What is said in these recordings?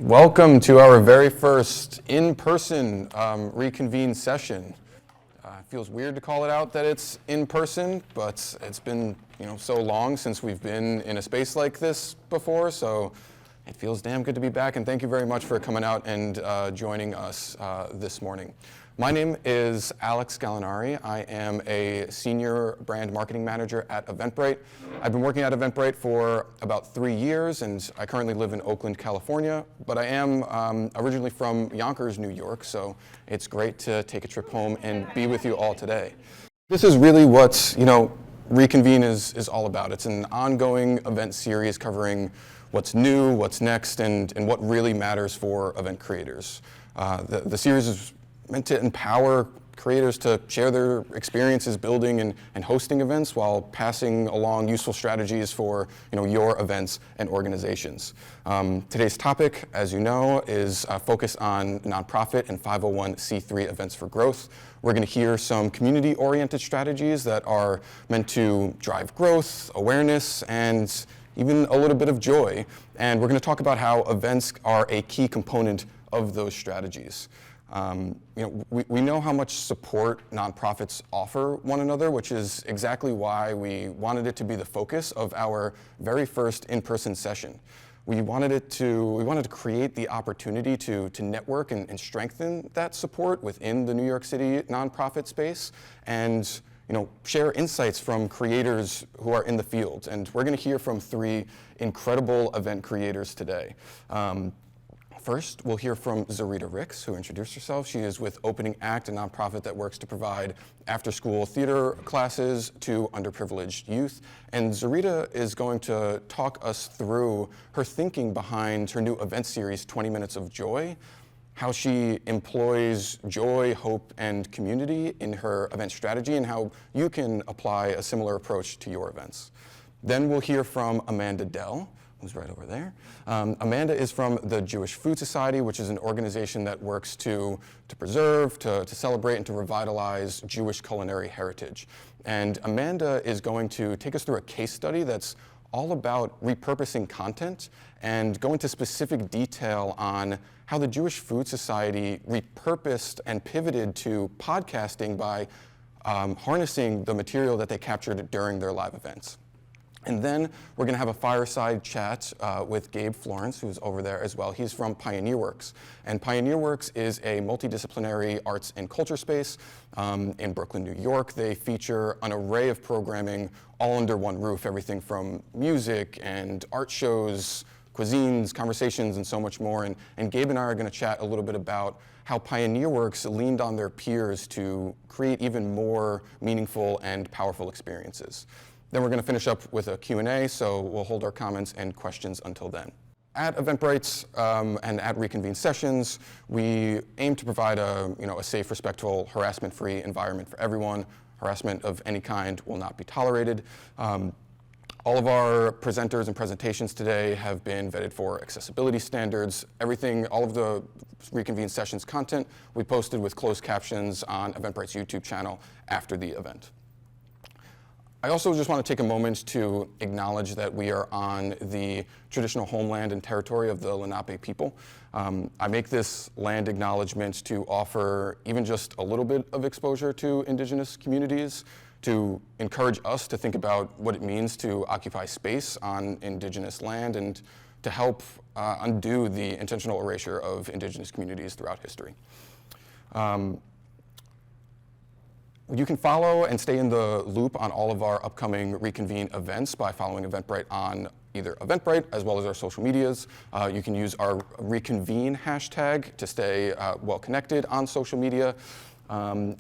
Welcome to our very first in-person reconvene session. It feels weird to call it out that it's in person, but it's been so long since we've been in a space like this before, so it feels damn good to be back, and thank you very much for coming out and joining us this morning. My name is Alex Gallinari. I am a senior brand marketing manager at Eventbrite. I've been working at Eventbrite for about 3 years, and I currently live in Oakland, California, but I am originally from Yonkers, New York, so it's great to take a trip home and be with you all today. This is really what Reconvene is all about. It's an ongoing event series covering what's new, what's next, and what really matters for event creators. The series is meant to empower creators to share their experiences building and hosting events while passing along useful strategies for your events and organizations. Today's topic, as you know, is focused on nonprofit and 501c3 events for growth. We're going to hear some community-oriented strategies that are meant to drive growth, awareness, and even a little bit of joy. And we're going to talk about how events are a key component of those strategies. We know how much support nonprofits offer one another, which is exactly why we wanted it to be the focus of our very first in-person session. We wanted to create the opportunity to network and strengthen that support within the New York City nonprofit space and share insights from creators who are in the field. And we're going to hear from 3 incredible event creators today. First, we'll hear from Zarita Rix, who introduced herself. She is with Opening Act, a nonprofit that works to provide after-school theater classes to underprivileged youth. And Zarita is going to talk us through her thinking behind her new event series, 20 Minutes of Joy, how she employs joy, hope, and community in her event strategy, and how you can apply a similar approach to your events. Then we'll hear from Amanda Dell, who's right over there. Amanda is from the Jewish Food Society, which is an organization that works to preserve, to celebrate, and to revitalize Jewish culinary heritage. And Amanda is going to take us through a case study that's all about repurposing content and go into specific detail on how the Jewish Food Society repurposed and pivoted to podcasting by harnessing the material that they captured during their live events. And then we're going to have a fireside chat with Gabe Florenz, who's over there as well. He's from PioneerWorks. And PioneerWorks is a multidisciplinary arts and culture space in Brooklyn, New York. They feature an array of programming all under one roof, everything from music and art shows, cuisines, conversations, and so much more. And Gabe and I are going to chat a little bit about how PioneerWorks leaned on their peers to create even more meaningful and powerful experiences. Then we're going to finish up with a Q&A, so we'll hold our comments and questions until then. At Eventbrite and at Reconvene Sessions, we aim to provide a safe, respectful, harassment-free environment for everyone. Harassment of any kind will not be tolerated. All of our presenters and presentations today have been vetted for accessibility standards. All of the Reconvene Sessions content we posted with closed captions on Eventbrite's YouTube channel after the event. I also just want to take a moment to acknowledge that we are on the traditional homeland and territory of the Lenape people. I make this land acknowledgement to offer even just a little bit of exposure to indigenous communities, to encourage us to think about what it means to occupy space on indigenous land, and to help undo the intentional erasure of indigenous communities throughout history. You can follow and stay in the loop on all of our upcoming Reconvene events by following Eventbrite on either Eventbrite as well as our social medias. You can use our Reconvene hashtag to stay well connected on social media. I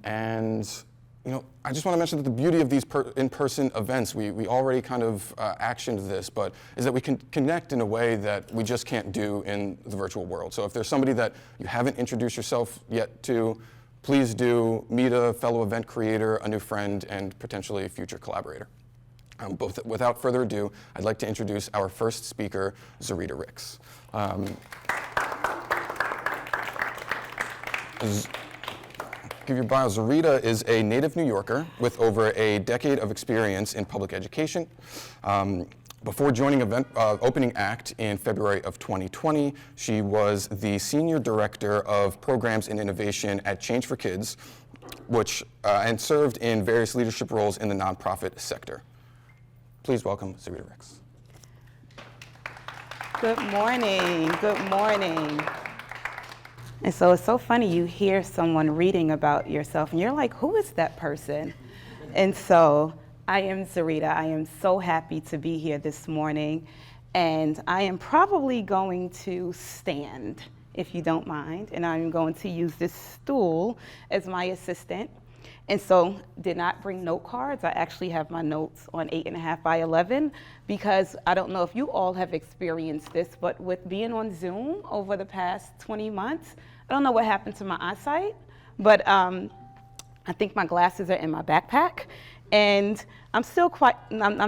just want to mention that the beauty of these in-person events, we already kind of actioned this, but is that we can connect in a way that we just can't do in the virtual world. So if there's somebody that you haven't introduced yourself yet to, please do meet a fellow event creator, a new friend, and potentially a future collaborator. Without further ado, I'd like to introduce our first speaker, Zarita Rix. Give your bio. Zarita is a native New Yorker with over a decade of experience in public education. Before joining Opening Act in February of 2020, she was the Senior Director of Programs and Innovation at Change for Kids, and served in various leadership roles in the nonprofit sector. Please welcome Zarita Rix. Good morning, good morning. And so it's so funny, you hear someone reading about yourself and you're like, who is that person? And so I am Zareta. I am so happy to be here this morning. And I am probably going to stand, if you don't mind. And I'm going to use this stool as my assistant. And so did not bring note cards. I actually have my notes on 8.5 by 11 because I don't know if you all have experienced this, but with being on Zoom over the past 20 months, I don't know what happened to my eyesight, but I think my glasses are in my backpack. And I'm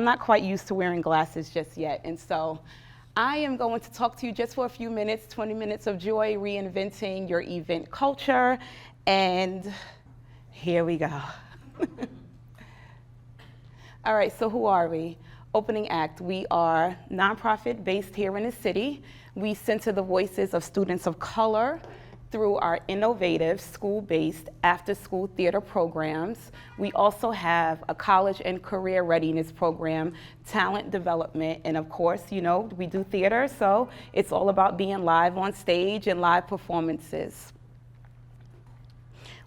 not quite used to wearing glasses just yet. And so I am going to talk to you just for a few minutes, 20 minutes of joy, reinventing your event culture. And here we go. All right, so who are we? Opening Act, we are nonprofit based here in the city. We center the voices of students of color through our innovative school-based after-school theater programs. We also have a college and career readiness program, talent development, and of course, you know, we do theater, so it's all about being live on stage and live performances.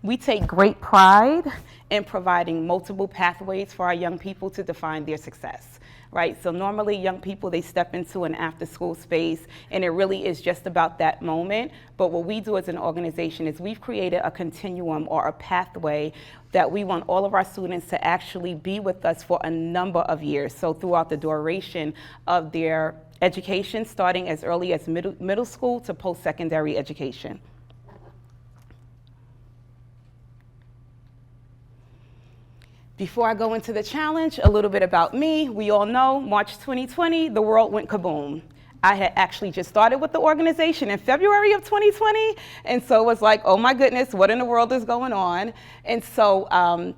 We take great pride in providing multiple pathways for our young people to define their success, right? So normally young people, they step into an after-school space and it really is just about that moment. But what we do as an organization is we've created a continuum or a pathway that we want all of our students to actually be with us for a number of years. So throughout the duration of their education, starting as early as middle school to post-secondary education. Before I go into the challenge, a little bit about me. We all know March 2020, the world went kaboom. I had actually just started with the organization in February of 2020, and so it was like, oh my goodness, what in the world is going on? And so,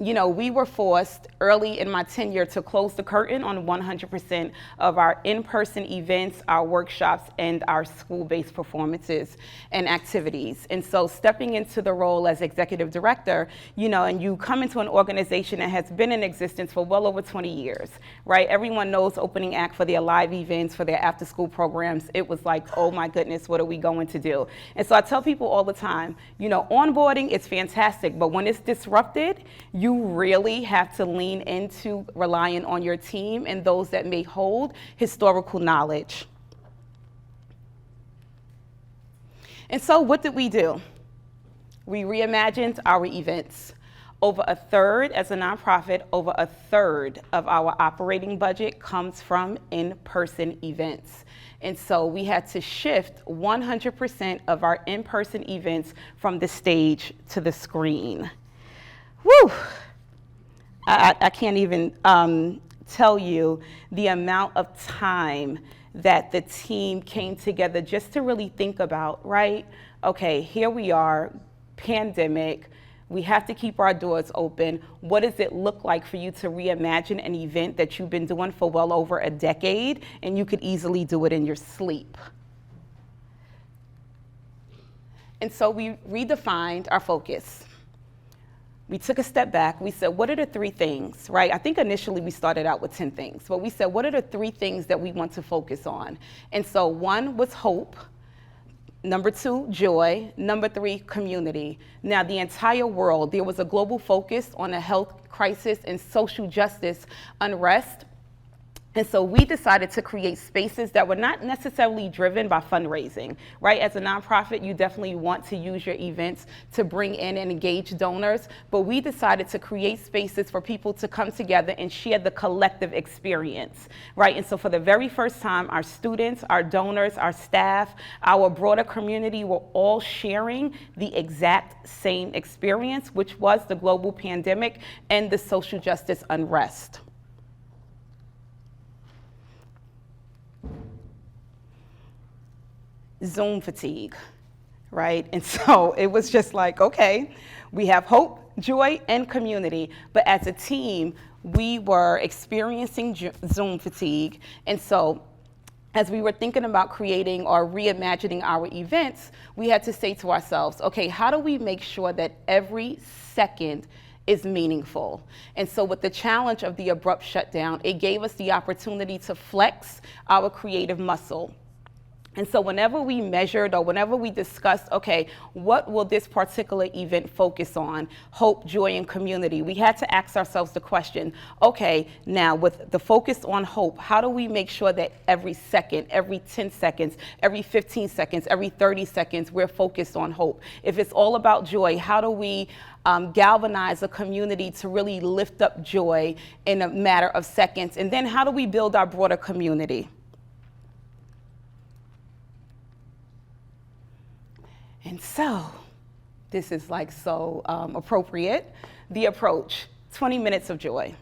you know, we were forced early in my tenure to close the curtain on 100% of our in-person events, our workshops, and our school-based performances and activities. And so stepping into the role as executive director, you know, and you come into an organization that has been in existence for well over 20 years, right? Everyone knows Opening Act for their live events, for their after-school programs. It was like, oh my goodness, what are we going to do? And so I tell people all the time, you know, onboarding is fantastic, but when it's disrupted, you really have to lean into relying on your team and those that may hold historical knowledge. And so what did we do? We reimagined our events. Over a third, as a nonprofit, over a third of our operating budget comes from in-person events. And so we had to shift 100% of our in-person events from the stage to the screen. Woo! I can't even tell you the amount of time that the team came together just to really think about, right? Okay, here we are, pandemic, we have to keep our doors open. What does it look like for you to reimagine an event that you've been doing for well over a decade and you could easily do it in your sleep? And so we redefined our focus. We took a step back. We said, what are the 3 things, right? I think initially we started out with 10 things, but we said, what are the 3 things that we want to focus on? And so 1 was hope. Number 2, joy. Number 3, community. Now, the entire world, there was a global focus on a health crisis and social justice unrest. And so we decided to create spaces that were not necessarily driven by fundraising, right? As a nonprofit, you definitely want to use your events to bring in and engage donors, but we decided to create spaces for people to come together and share the collective experience, right? And so for the very first time, our students, our donors, our staff, our broader community were all sharing the exact same experience, which was the global pandemic and the social justice unrest. Zoom fatigue, right? And so it was just like, okay, we have hope, joy, and community, but as a team, we were experiencing Zoom fatigue. And so as we were thinking about creating or reimagining our events, we had to say to ourselves, okay, how do we make sure that every second is meaningful? And so with the challenge of the abrupt shutdown, it gave us the opportunity to flex our creative muscle. And so whenever we measured or whenever we discussed, okay, what will this particular event focus on? Hope, joy, and community. We had to ask ourselves the question, okay, now with the focus on hope, how do we make sure that every second, every 10 seconds, every 15 seconds, every 30 seconds, we're focused on hope? If it's all about joy, how do we galvanize a community to really lift up joy in a matter of seconds? And then how do we build our broader community? And so, this is like so appropriate. The approach, 20 minutes of joy.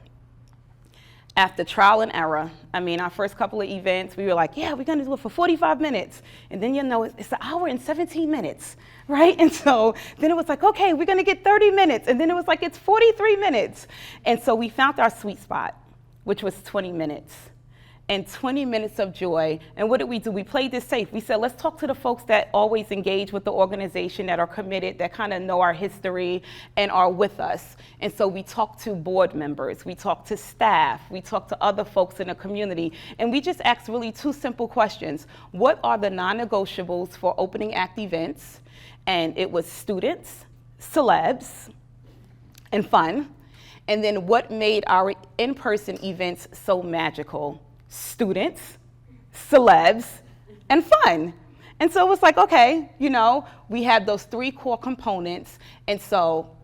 After trial and error, I mean, our first couple of events, we were like, yeah, we're gonna do it for 45 minutes. And then it's an hour and 17 minutes, right? And so then it was like, okay, we're gonna get 30 minutes. And then it was like, it's 43 minutes. And so we found our sweet spot, which was 20 minutes. And 20 minutes of joy. And what did we do? We played this safe. We said, let's talk to the folks that always engage with the organization, that are committed, that kind of know our history and are with us. And so we talked to board members, we talked to staff, we talked to other folks in the community, and we just asked really two simple questions. What are the non-negotiables for opening act events? And it was students, celebs, and fun. And then what made our in-person events so magical? Students, celebs, and fun. And so it was like, okay, you know, we had those three core components. And so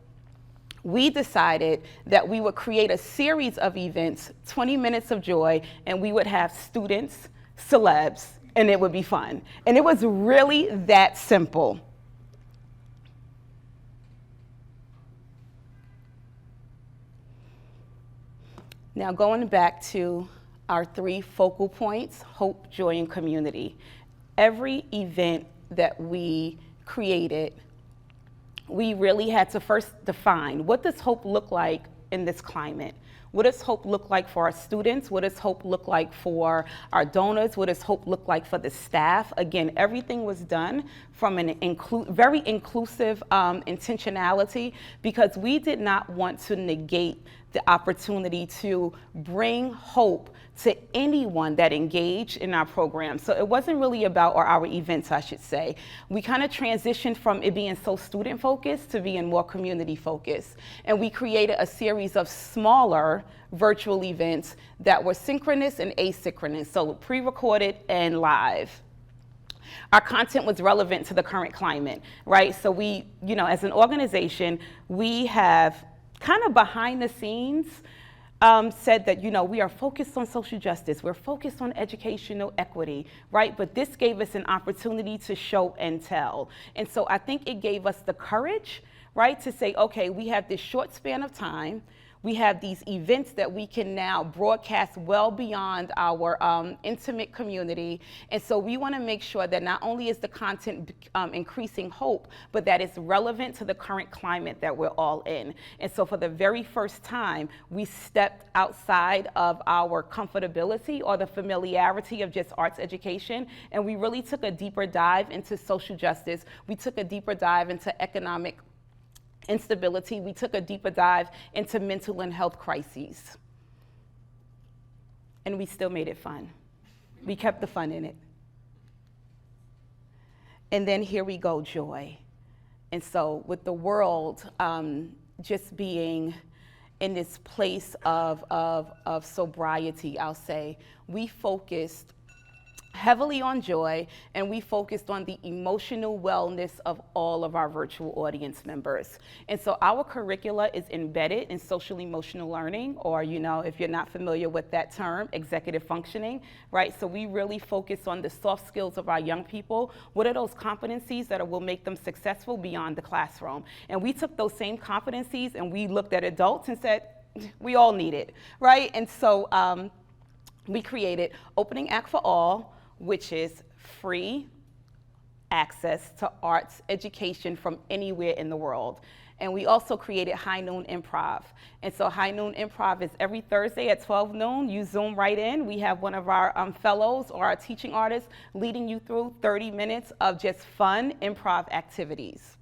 we decided that we would create a series of events, 20 minutes of joy, and we would have students, celebs, and it would be fun. And it was really that simple. Now going back to our three focal points, hope, joy, and community. Every event that we created, we really had to first define, what does hope look like in this climate? What does hope look like for our students? What does hope look like for our donors? What does hope look like for the staff? Again, everything was done from an very inclusive intentionality, because we did not want to negate the opportunity to bring hope to anyone that engaged in our program. So it wasn't really about, or our events, I should say. We kind of transitioned from it being so student focused to being more community focused. And we created a series of smaller virtual events that were synchronous and asynchronous, so pre-recorded and live. Our content was relevant to the current climate, right? So we, you know, as an organization, we have kind of behind the scenes said that, you know, we are focused on social justice, we're focused on educational equity, right? But this gave us an opportunity to show and tell. And so I think it gave us the courage, right, to say, okay, we have this short span of time, we have these events that we can now broadcast well beyond our intimate community. And so we want to make sure that not only is the content increasing hope, but that it's relevant to the current climate that we're all in. And so for the very first time, we stepped outside of our comfortability or the familiarity of just arts education, and we really took a deeper dive into social justice. We took a deeper dive into economic instability. We took a deeper dive into mental and health crises. And we still made it fun. We kept the fun in it. And then here we go, joy. And so with the world just being in this place of sobriety, I'll say, we focused heavily on joy, and we focused on the emotional wellness of all of our virtual audience members. And so our curricula is embedded in social emotional learning, or, you know, if you're not familiar with that term, executive functioning, right? So we really focus on the soft skills of our young people. What are those competencies that will make them successful beyond the classroom? And we took those same competencies and we looked at adults and said, we all need it, right? And so we created Opening Act for All, which is free access to arts education from anywhere in the world. And we also created High Noon Improv. And so High Noon Improv is every Thursday at 12 noon. You Zoom right in. We have one of our fellows or our teaching artists leading you through 30 minutes of just fun improv activities.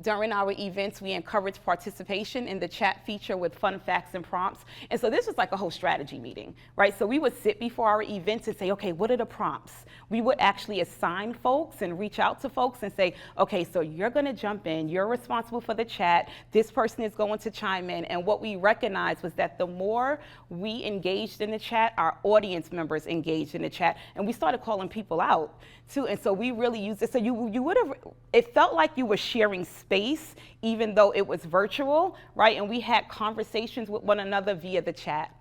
During our events, we encourage participation in the chat feature with fun facts and prompts. And so this was like a whole strategy meeting, right? So we would sit before our events and say, okay, what are the prompts? We would actually assign folks and reach out to folks and say, okay, so you're gonna jump in, you're responsible for the chat, this person is going to chime in. And what we recognized was that the more we engaged in the chat, our audience members engaged in the chat, and we started calling people out too. And so we really used it. So you would have, it felt like you were sharing space, even though it was virtual, right? And we had conversations with one another via the chat.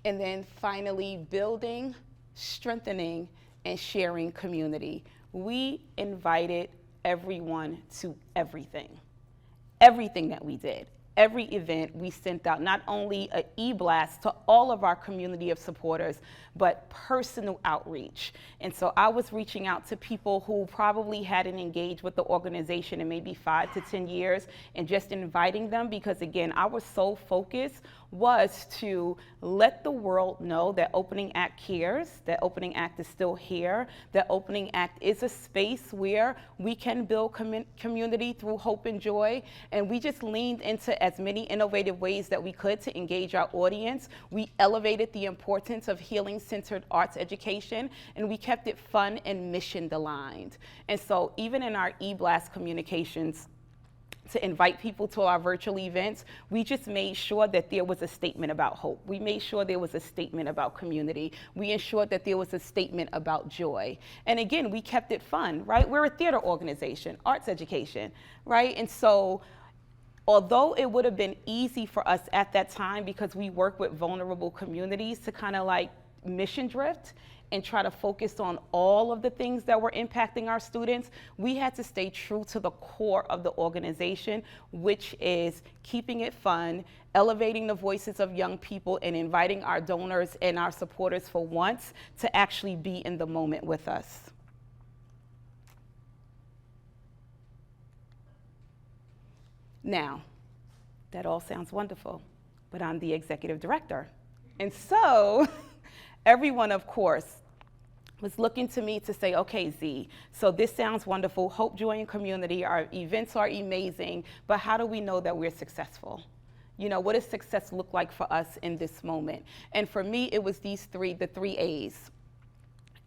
And then finally, building, strengthening, and sharing community. We invited everyone to everything that we did. Every event we sent out not only an e-blast to all of our community of supporters, but personal outreach. And so I was reaching out to people who probably hadn't engaged with the organization in maybe 5 to 10 years and just inviting them because, again, our sole focus was to let the world know that Opening Act cares, that Opening Act is still here, that Opening Act is a space where we can build community through hope and joy. And we just leaned into as many innovative ways that we could to engage our audience. We elevated the importance of healing-centered arts education, and we kept it fun and mission-aligned. And so even in our e-blast communications, to invite people to our virtual events, we just made sure that there was a statement about hope. We made sure there was a statement about community. We ensured that there was a statement about joy. And again, we kept it fun, right? We're a theater organization, arts education, right? And so although it would have been easy for us at that time because we work with vulnerable communities to kind of like mission drift and try to focus on all of the things that were impacting our students, we had to stay true to the core of the organization, which is keeping it fun, elevating the voices of young people, and inviting our donors and our supporters for once to actually be in the moment with us. Now, that all sounds wonderful, but I'm the executive director. And so, everyone, of course, was looking to me to say, okay, Z, so this sounds wonderful, hope, joy, and community, our events are amazing, but how do we know that we're successful? You know, what does success look like for us in this moment? And for me, it was the 3 A's.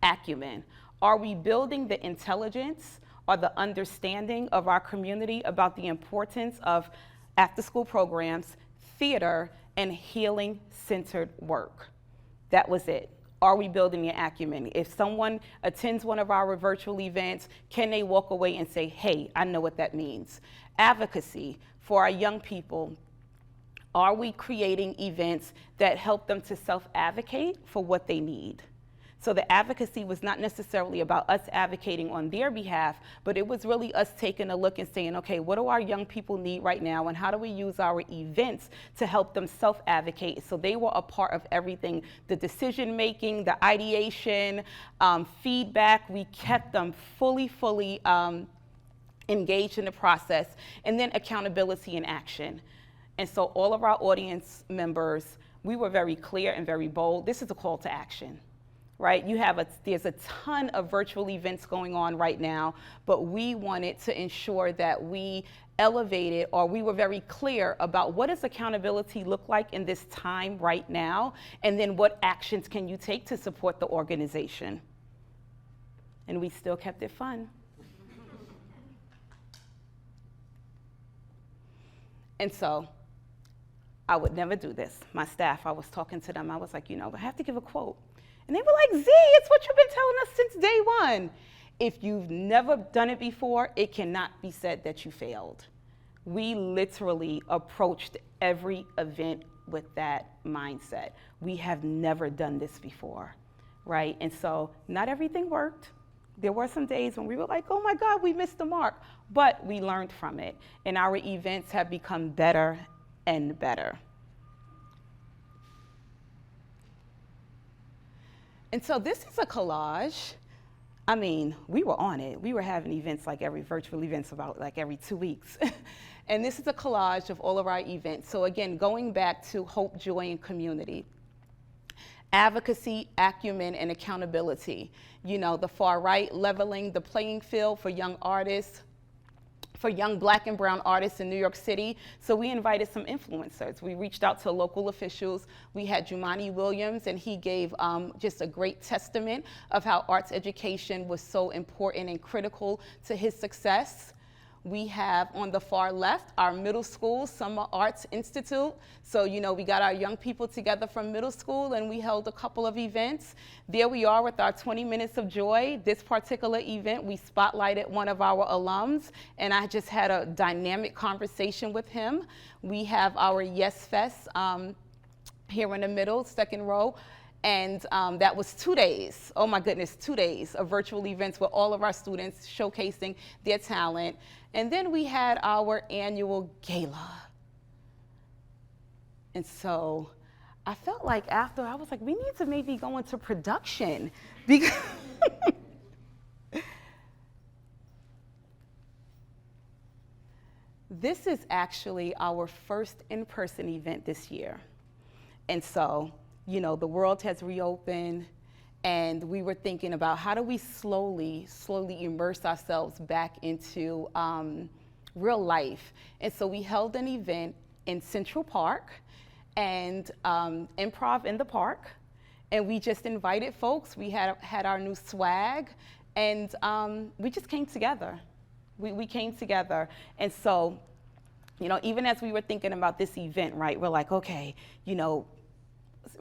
Acumen. Are we building the intelligence or the understanding of our community about the importance of after-school programs, theater, and healing-centered work? That was it. Are we building the acumen? If someone attends one of our virtual events, can they walk away and say, hey, I know what that means? Advocacy for our young people. Are we creating events that help them to self-advocate for what they need? So the advocacy was not necessarily about us advocating on their behalf, but it was really us taking a look and saying, okay, what do our young people need right now, and how do we use our events to help them self-advocate? So they were a part of everything, the decision-making, the ideation, feedback. We kept them fully engaged in the process, and then accountability and action. And so all of our audience members, we were very clear and very bold. This is a call to action. Right? There's a ton of virtual events going on right now, but we wanted to ensure that we elevated, or we were very clear about what does accountability look like in this time right now, and then what actions can you take to support the organization. And we still kept it fun. And so I would never do this. My staff, I was talking to them, I was like, you know, I have to give a quote. And they were like, Z, it's what you've been telling us since day one. If you've never done it before, it cannot be said that you failed. We literally approached every event with that mindset. We have never done this before, right? And so not everything worked. There were some days when we were like, oh my God, we missed the mark. But we learned from it. And our events have become better and better. And so this is a collage I mean, we were on it. We were having events like virtual events about like every 2 weeks. And this is a collage of all of our events. So again, going back to hope, joy, and community. Advocacy, acumen, and accountability. You know, the far right, leveling the playing field for young artists, for young Black and brown artists in New York City. So we invited some influencers. We reached out to local officials. We had Jumaane Williams, and he gave just a great testament of how arts education was so important and critical to his success. We have on the far left our middle school Summer Arts Institute. So, you know, we got our young people together from middle school and we held a couple of events. There we are with our 20 Minutes of Joy. This particular event, we spotlighted one of our alums and I just had a dynamic conversation with him. We have our Yes Fest here in the middle, second row. And that was 2 days, oh my goodness, 2 days of virtual events with all of our students showcasing their talent. And then we had our annual gala. And so I felt like after, I was like, we need to maybe go into production. Because this is actually our first in-person event this year. And so, you know, the world has reopened and we were thinking about how do we slowly immerse ourselves back into real life. And so we held an event in Central Park and Improv in the Park. And we just invited folks. We had our new swag and we just came together. We came together. And so, you know, even as we were thinking about this event, right, we're like, okay, you know,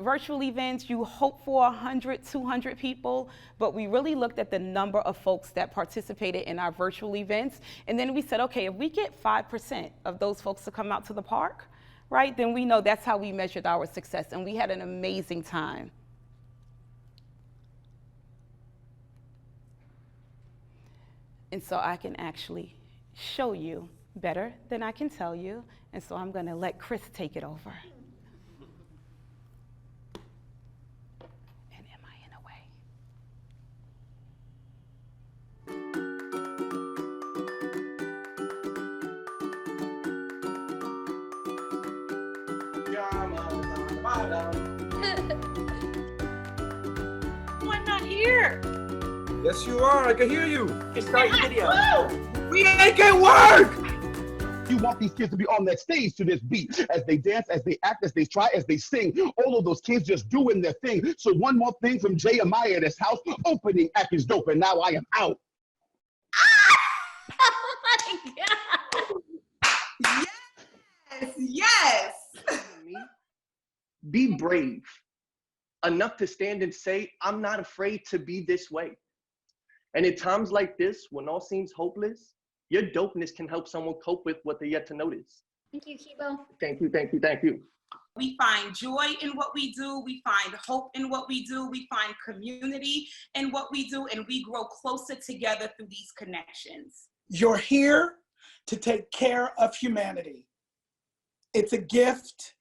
virtual events, you hope for 100, 200 people, but we really looked at the number of folks that participated in our virtual events. And then we said, okay, if we get 5% of those folks to come out to the park, right, then we know that's how we measured our success. And we had an amazing time. And so I can actually show you better than I can tell you. And so I'm gonna let Chris take it over. I'm not here. Yes, you are. I can hear you. It's not video. We ain't can work. You want these kids to be on that stage to this beat, as they dance, as they act, as they try, as they sing. All of those kids just doing their thing. So one more thing from Jeremiah at his house. Opening act is dope, and now I am out. Oh my God. Yes. Be brave enough to stand and say, I'm not afraid to be this way. And at times like this, when all seems hopeless, your dopeness can help someone cope with what they're yet to notice. Thank you, Kibo. Thank you, thank you, thank you. We find joy in what we do. We find hope in what we do. We find community in what we do, and we grow closer together through these connections. You're here to take care of humanity. It's a gift.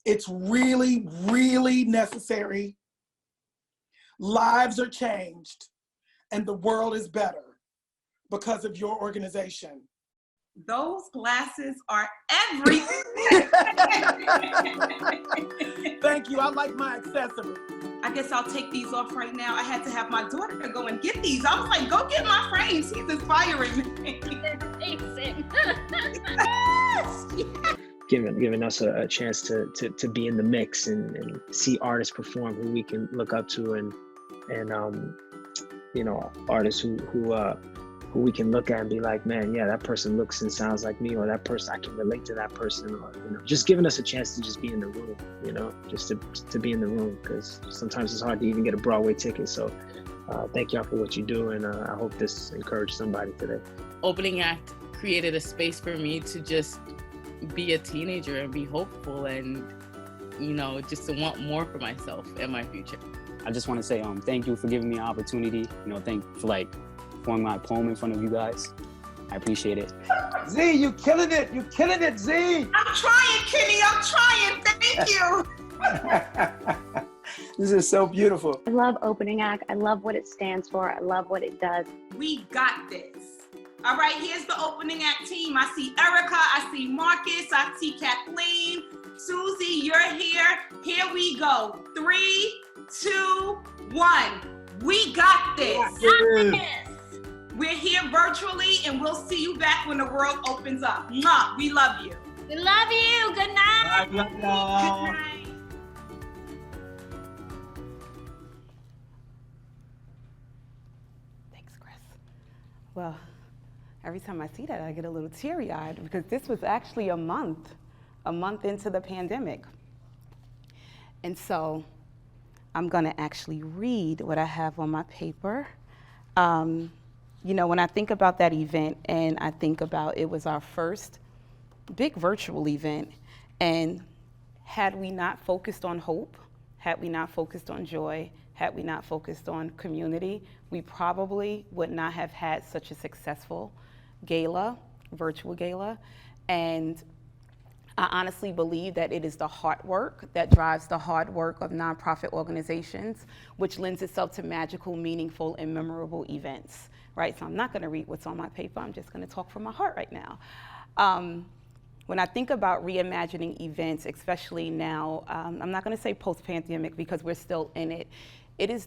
It's really, really necessary. Lives are changed, and the world is better because of your organization. Those glasses are everything. Thank you. I like my accessory. I guess I'll take these off right now. I had to have my daughter go and get these. I was like, go get my frames. He's inspiring me. They're amazing. Yes! Giving us a chance to be in the mix and see artists perform who we can look up to and you know, artists who we can look at and be like, man, yeah, that person looks and sounds like me, or that person, I can relate to that person, or, you know, just giving us a chance to just be in the room, you know, just to be in the room, because sometimes it's hard to even get a Broadway ticket. So thank y'all for what you do, and I hope this encouraged somebody today. Opening act created a space for me to just be a teenager and be hopeful and, you know, just to want more for myself and my future. I just want to say thank you for giving me an opportunity. You know, thank you for like performing my poem in front of you guys. I appreciate it. Z, you killing it. You killing it, Z. I'm trying, Kenny. I'm trying. Thank you. This is so beautiful. I love Opening Act. I love what it stands for. I love what it does. We got this. All right, here's the Opening Act team. I see Erica, I see Marcus, I see Kathleen, Susie, you're here. Here we go. 3, 2, 1. We got this. We're here virtually, and we'll see you back when the world opens up. Mwah, we love you. We love you. Good night. Bye, Good night. Thanks, Chris. Well, every time I see that, I get a little teary-eyed because this was actually a month into the pandemic. And so I'm gonna actually read what I have on my paper. You know, when I think about that event and I think about it was our first big virtual event, and had we not focused on hope, had we not focused on joy, had we not focused on community, we probably would not have had such a successful gala, virtual gala. And I honestly believe that it is the hard work that drives the hard work of nonprofit organizations, which lends itself to magical, meaningful, and memorable events, right? So I'm not gonna read what's on my paper, I'm just gonna talk from my heart right now. When I think about reimagining events, especially now, I'm not gonna say post-pandemic because we're still in it. It is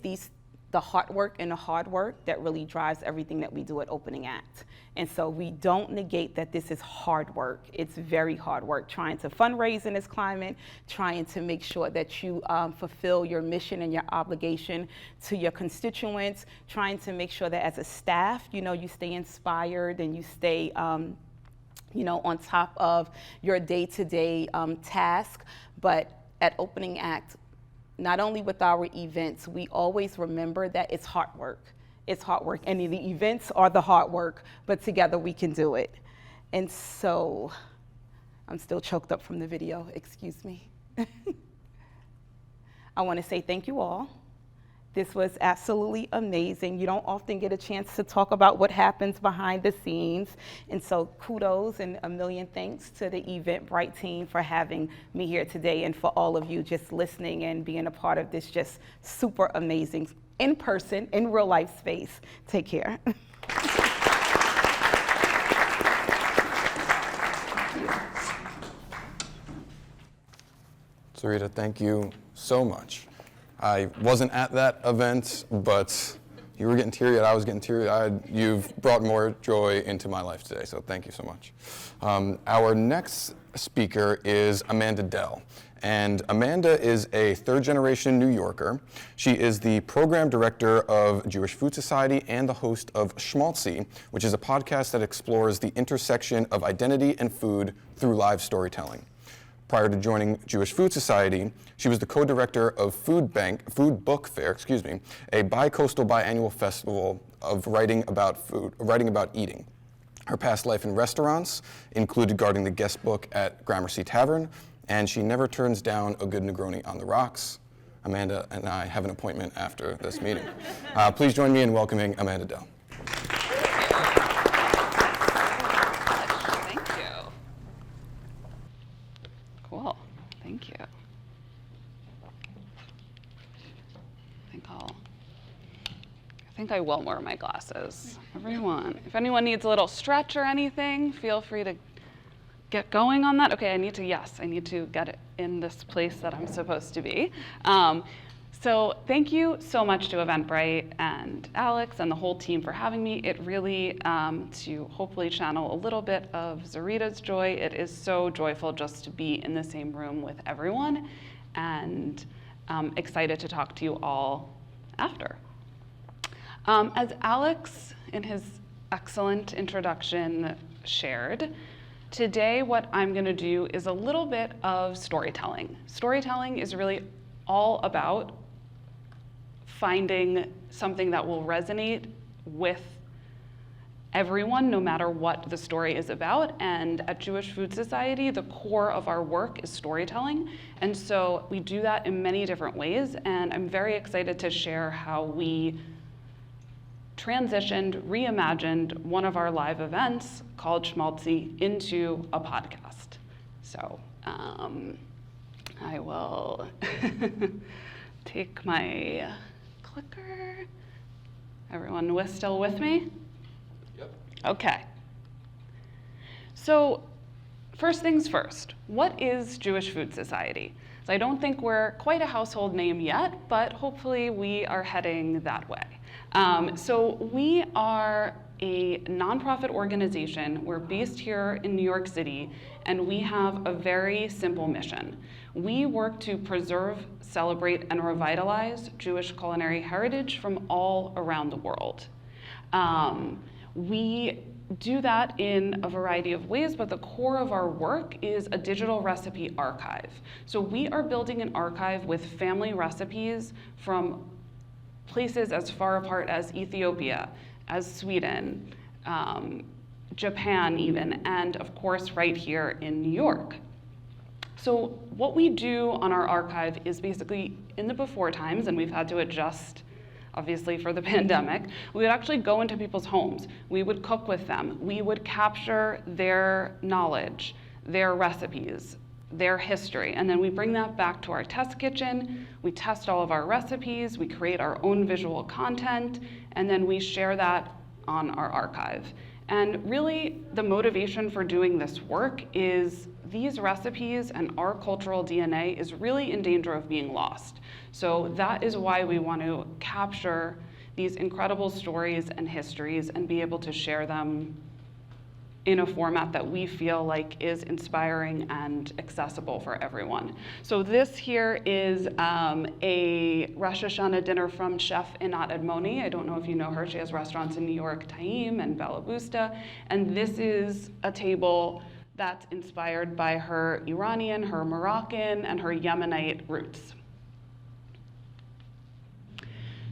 the hard work and the hard work that really drives everything that we do at Opening Act. And so we don't negate that this is hard work. It's very hard work, trying to fundraise in this climate, trying to make sure that you fulfill your mission and your obligation to your constituents, trying to make sure that as a staff, you know, you stay inspired and you stay you know, on top of your day-to-day task. But at Opening Act, not only with our events, we always remember that it's hard work. It's hard work, and the events are the hard work, but together we can do it. And so, I'm still choked up from the video, excuse me. I wanna say thank you all. This was absolutely amazing. You don't often get a chance to talk about what happens behind the scenes. And so kudos and a million thanks to the Eventbrite team for having me here today, and for all of you just listening and being a part of this just super amazing in-person, in real life space. Take care. Zarita, thank you so much. I wasn't at that event, but you were getting teary-eyed, I was getting teary-eyed. You've brought more joy into my life today, so thank you so much. Our next speaker is Amanda Dell. And Amanda is a third-generation New Yorker. She is the program director of Jewish Food Society and the host of Schmaltzy, which is a podcast that explores the intersection of identity and food through live storytelling. Prior to joining Jewish Food Society, she was the co-director of Food Book Fair, a bi-coastal biannual festival of writing about eating. Her past life in restaurants included guarding the guest book at Gramercy Tavern, and she never turns down a good Negroni on the rocks. Amanda and I have an appointment after this meeting. Please join me in welcoming Amanda Dell. Cool, thank you. I think I will wear my glasses. Everyone, if anyone needs a little stretch or anything, feel free to get going on that. Okay, I need to get it in this place that I'm supposed to be. So thank you so much to Eventbrite and Alex and the whole team for having me. It really, to hopefully channel a little bit of Zarita's joy, it is so joyful just to be in the same room with everyone, and excited to talk to you all after. As Alex, in his excellent introduction, shared, today what I'm gonna do is a little bit of storytelling. Storytelling is really all about finding something that will resonate with everyone, no matter what the story is about. And at Jewish Food Society, the core of our work is storytelling. And so we do that in many different ways. And I'm very excited to share how we transitioned, reimagined one of our live events called Schmaltzy into a podcast. So I will take my clicker. Everyone still with me? Yep. Okay. So first things first, what is Jewish Food Society? So I don't think we're quite a household name yet, but hopefully we are heading that way. So we are a nonprofit organization. We're based here in New York City, and we have a very simple mission. We work to preserve, celebrate, and revitalize Jewish culinary heritage from all around the world. We do that in a variety of ways, but the core of our work is a digital recipe archive. So we are building an archive with family recipes from places as far apart as Ethiopia, as Sweden, Japan even, and of course right here in New York. So what we do on our archive is basically in the before times, and we've had to adjust obviously for the pandemic, we would actually go into people's homes. We would cook with them. We would capture their knowledge, their recipes, their history, and then we bring that back to our test kitchen. We test all of our recipes, we create our own visual content, and then we share that on our archive. And really, the motivation for doing this work is these recipes and our cultural DNA is really in danger of being lost. So that is why we want to capture these incredible stories and histories and be able to share them in a format that we feel like is inspiring and accessible for everyone. So this here is a Rosh Hashanah dinner from Chef Inat Admoni. I don't know if you know her. She has restaurants in New York, Taim and Bella Busta. And this is a table that's inspired by her Iranian, her Moroccan, and her Yemenite roots.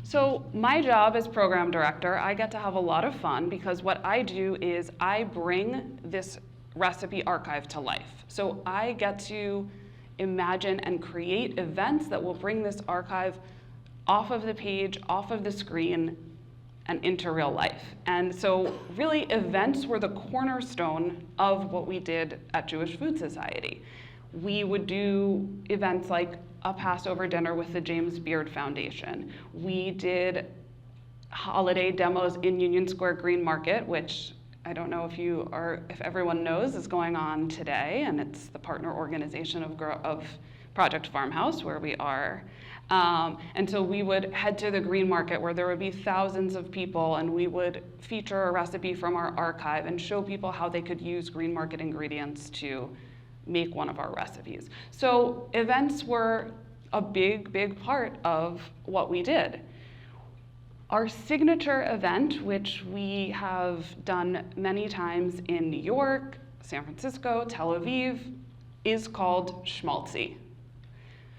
So my job as program director, I get to have a lot of fun because what I do is I bring this recipe archive to life. So I get to imagine and create events that will bring this archive off of the page, off of the screen, and into real life. And so really events were the cornerstone of what we did at Jewish Food Society. We would do events like a Passover dinner with the James Beard Foundation. We did holiday demos in Union Square Green Market, which I don't know if everyone knows is going on today, and it's the partner organization of Project Farmhouse, where we are. And so we would head to the Green Market where there would be thousands of people, and we would feature a recipe from our archive and show people how they could use Green Market ingredients to make one of our recipes. So events were a big, big part of what we did. Our signature event, which we have done many times in New York, San Francisco, Tel Aviv, is called Schmaltzy.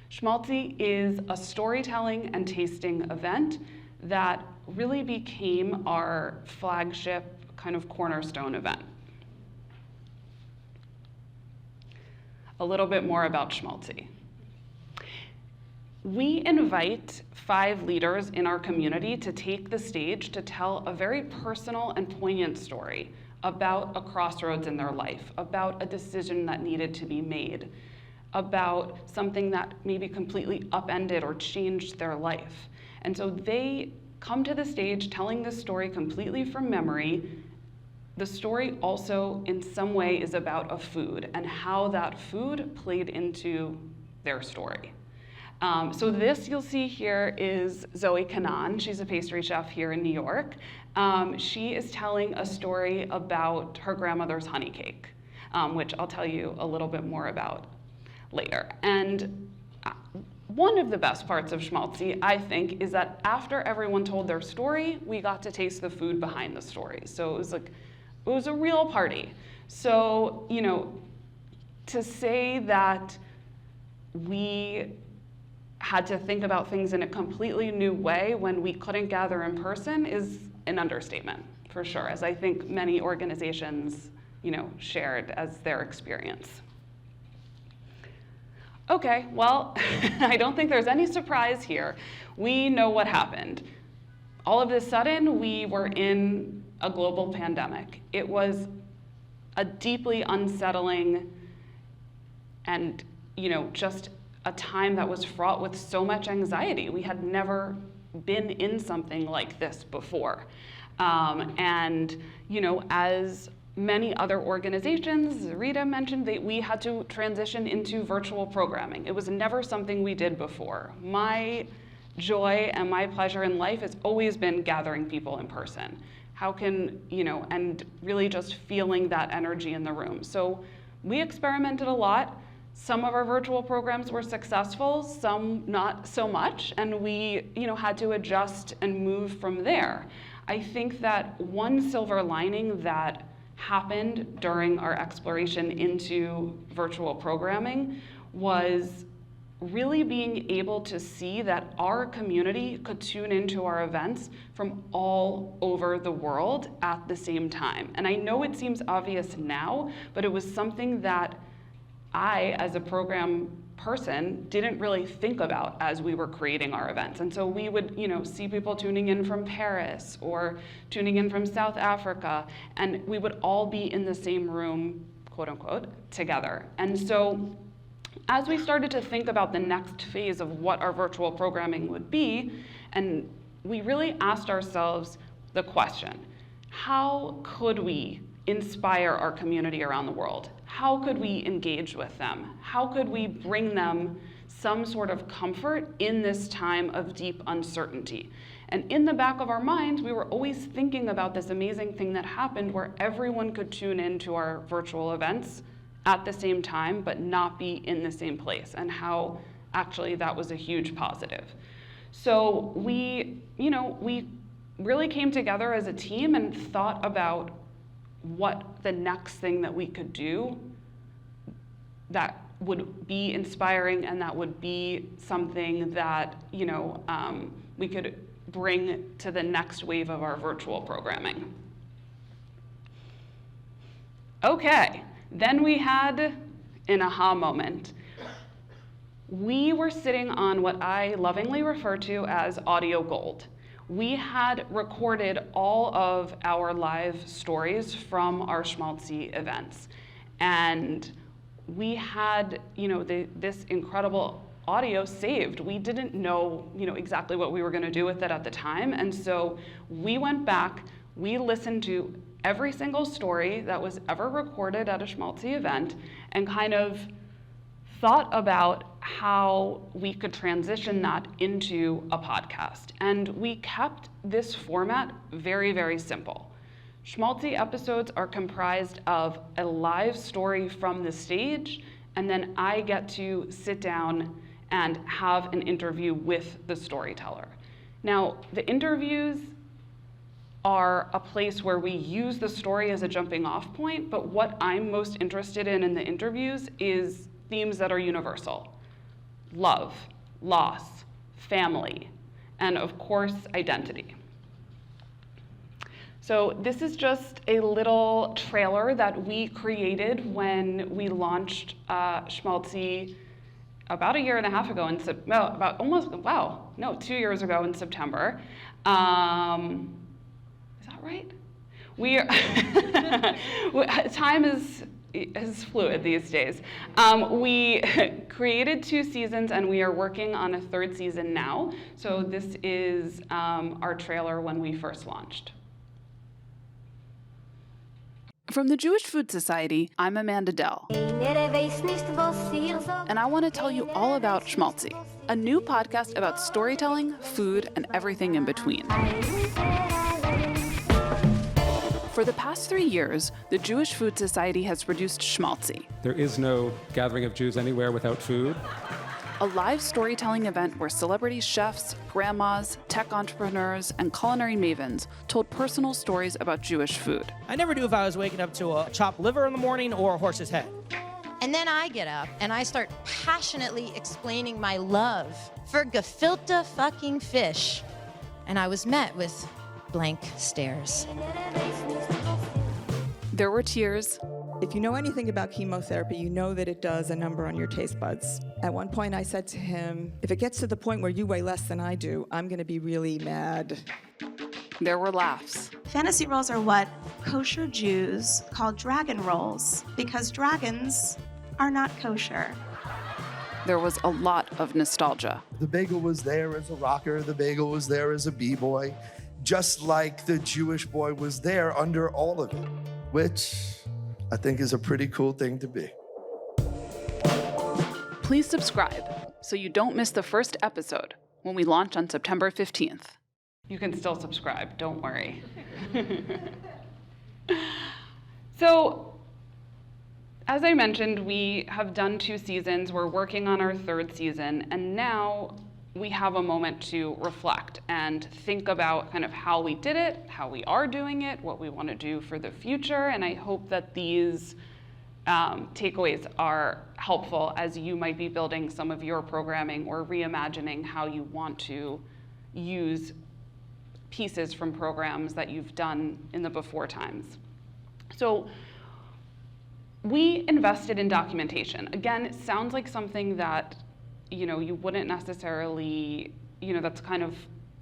Schmaltzy is a storytelling and tasting event that really became our flagship kind of cornerstone event. A little bit more about Schmaltzy. We invite 5 leaders in our community to take the stage to tell a very personal and poignant story about a crossroads in their life, about a decision that needed to be made, about something that maybe completely upended or changed their life. And so they come to the stage telling this story completely from memory. The story also, in some way, is about a food and how that food played into their story. So this you'll see here is Zoe Kanan. She's a pastry chef here in New York. She is telling a story about her grandmother's honey cake, which I'll tell you a little bit more about later. And one of the best parts of Schmaltzy, I think, is that after everyone told their story, we got to taste the food behind the story. So it was a real party. So, to say that we had to think about things in a completely new way when we couldn't gather in person is an understatement, for sure, as I think many organizations, shared as their experience. Okay, well, I don't think there's any surprise here. We know what happened. All of a sudden, we were in a global pandemic. It was a deeply unsettling and, just a time that was fraught with so much anxiety. We had never been in something like this before. And, you know, as many other organizations, Zarita mentioned, that we had to transition into virtual programming. It was never something we did before. My joy and my pleasure in life has always been gathering people in person. How can, you know, and really just feeling that energy in the room. So we experimented a lot. Some of our virtual programs were successful, some not so much, and we, you know, had to adjust and move from there. I think that one silver lining that happened during our exploration into virtual programming was really being able to see that our community could tune into our events from all over the world at the same time. And I know it seems obvious now, but it was something that I, as a program person, didn't really think about as we were creating our events. And so we would, you know, see people tuning in from Paris or tuning in from South Africa, and we would all be in the same room, quote unquote, together. And so as we started to think about the next phase of what our virtual programming would be, and we really asked ourselves the question, how could we inspire our community around the world? How could we engage with them? How could we bring them some sort of comfort in this time of deep uncertainty? And in the back of our minds, we were always thinking about this amazing thing that happened where everyone could tune into our virtual events at the same time, but not be in the same place, and how actually that was a huge positive. So we, you know, we really came together as a team and thought about what the next thing that we could do that would be inspiring and that would be something that, you know, we could bring to the next wave of our virtual programming. Okay, then we had an aha moment. We were sitting on what I lovingly refer to as audio gold. We had recorded all of our live stories from our Schmaltzy events. And we had, you know, this incredible audio saved. We didn't know, you know, exactly what we were gonna do with it at the time. And so we went back, we listened to every single story that was ever recorded at a Schmaltzy event and kind of thought about how we could transition that into a podcast. And we kept this format very, very simple. Schmaltzy episodes are comprised of a live story from the stage, and then I get to sit down and have an interview with the storyteller. Now, the interviews are a place where we use the story as a jumping off point, but what I'm most interested in the interviews is themes that are universal. Love, loss, family, and of course, identity. So this is just a little trailer that we created when we launched Schmaltzy about a year and a half ago, 2 years ago in September. Is that right? We are time is fluid these days. We created 2 seasons and we are working on a 3rd season now. So this is our trailer when we first launched. From the Jewish Food Society, I'm Amanda Dell. And I want to tell you all about Schmaltzy, a new podcast about storytelling, food, and everything in between. For the past 3 years, the Jewish Food Society has produced Schmaltzy. There is no gathering of Jews anywhere without food. A live storytelling event where celebrity chefs, grandmas, tech entrepreneurs, and culinary mavens told personal stories about Jewish food. I never knew if I was waking up to a chopped liver in the morning or a horse's head. And then I get up and I start passionately explaining my love for gefilte fucking fish. And I was met with blank stares. There were tears. If you know anything about chemotherapy, you know that it does a number on your taste buds. At one point I said to him, if it gets to the point where you weigh less than I do, I'm gonna be really mad. There were laughs. Fantasy rolls are what kosher Jews call dragon rolls, because dragons are not kosher. there was a lot of nostalgia. The bagel was there as a rocker. The bagel was there as a b-boy, just like the Jewish boy was there under all of it, which I think is a pretty cool thing to be. Please subscribe so you don't miss the first episode when we launch on September 15th. You can still subscribe, don't worry. So, as I mentioned, we have done 2 seasons. We're working on our 3rd season, and now we have a moment to reflect and think about kind of how we did it, how we are doing it, what we want to do for the future, and I hope that these takeaways are helpful as you might be building some of your programming or reimagining how you want to use pieces from programs that you've done in the before times. So we invested in documentation. Again, it sounds like something that you wouldn't necessarily, that's kind of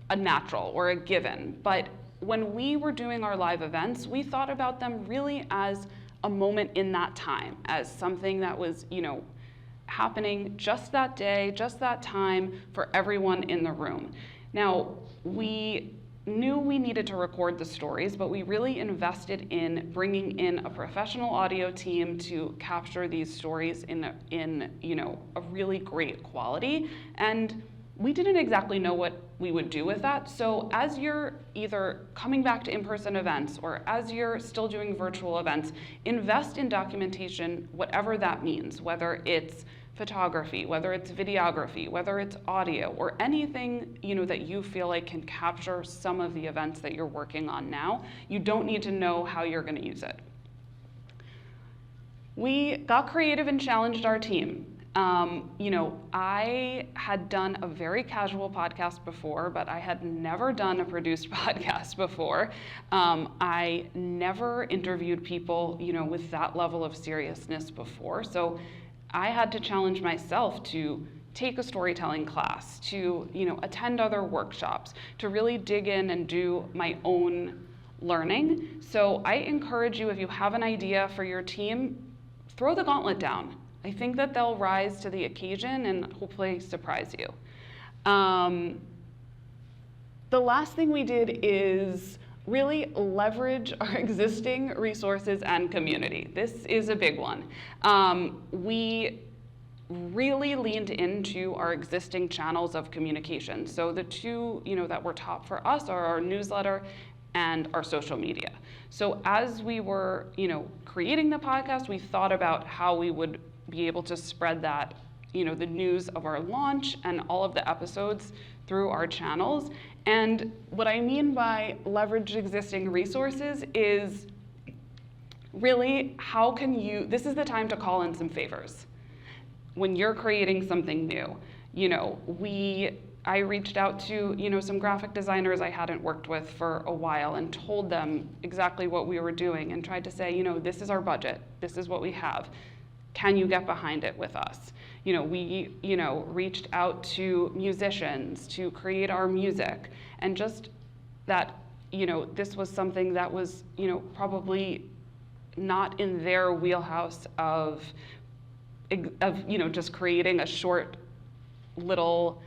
a natural or a given. But when we were doing our live events, we thought about them really as a moment in that time, as something that was, happening just that day, just that time for everyone in the room. Now, we knew we needed to record the stories, but we really invested in bringing in a professional audio team to capture these stories in a really great quality. And we didn't exactly know what we would do with that. So as you're either coming back to in-person events or as you're still doing virtual events, invest in documentation, whatever that means, whether it's photography, whether it's videography, whether it's audio, or anything that you feel like can capture some of the events that you're working on now. You don't need to know how you're going to use it. We got creative and challenged our team. I had done a very casual podcast before, but I had never done a produced podcast before. I never interviewed people, with that level of seriousness before. So I had to challenge myself to take a storytelling class, to attend other workshops, to really dig in and do my own learning. So I encourage you, if you have an idea for your team, throw the gauntlet down. I think that they'll rise to the occasion and hopefully surprise you. The last thing we did is really leverage our existing resources and community. This is a big one. We really leaned into our existing channels of communication. So the 2, that were top for us are our newsletter and our social media. So as we were, creating the podcast, we thought about how we would be able to spread that, the news of our launch and all of the episodes through our channels. And what I mean by leverage existing resources is really this is the time to call in some favors. When you're creating something new, I reached out to, some graphic designers I hadn't worked with for a while and told them exactly what we were doing and tried to say, this is our budget, this is what we have. Can you get behind it with us? We, reached out to musicians to create our music, and just that, this was something that was, probably not in their wheelhouse of just creating a short little,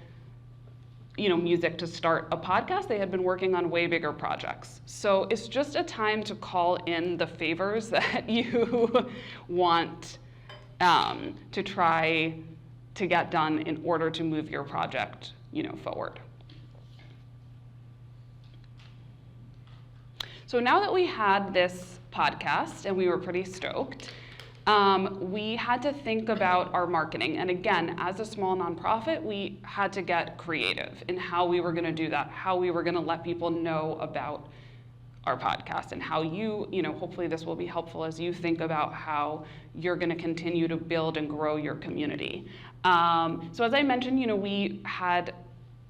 music to start a podcast. They had been working on way bigger projects. So it's just a time to call in the favors that you want to try to get done in order to move your project, forward. So now that we had this podcast and we were pretty stoked, we had to think about our marketing. And again, as a small nonprofit, we had to get creative in how we were going to do that, how we were going to let people know about our podcast, and how hopefully this will be helpful as you think about how you're going to continue to build and grow your community. So as I mentioned, we had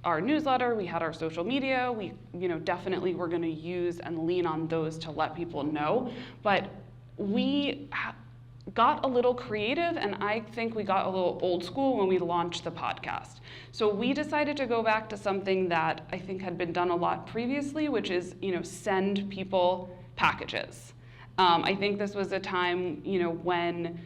our newsletter, we had our social media, we definitely were going to use and lean on those to let people know. But we got a little creative, and I think we got a little old school when we launched the podcast. So we decided to go back to something that I think had been done a lot previously, which is, send people packages. I think this was a time, when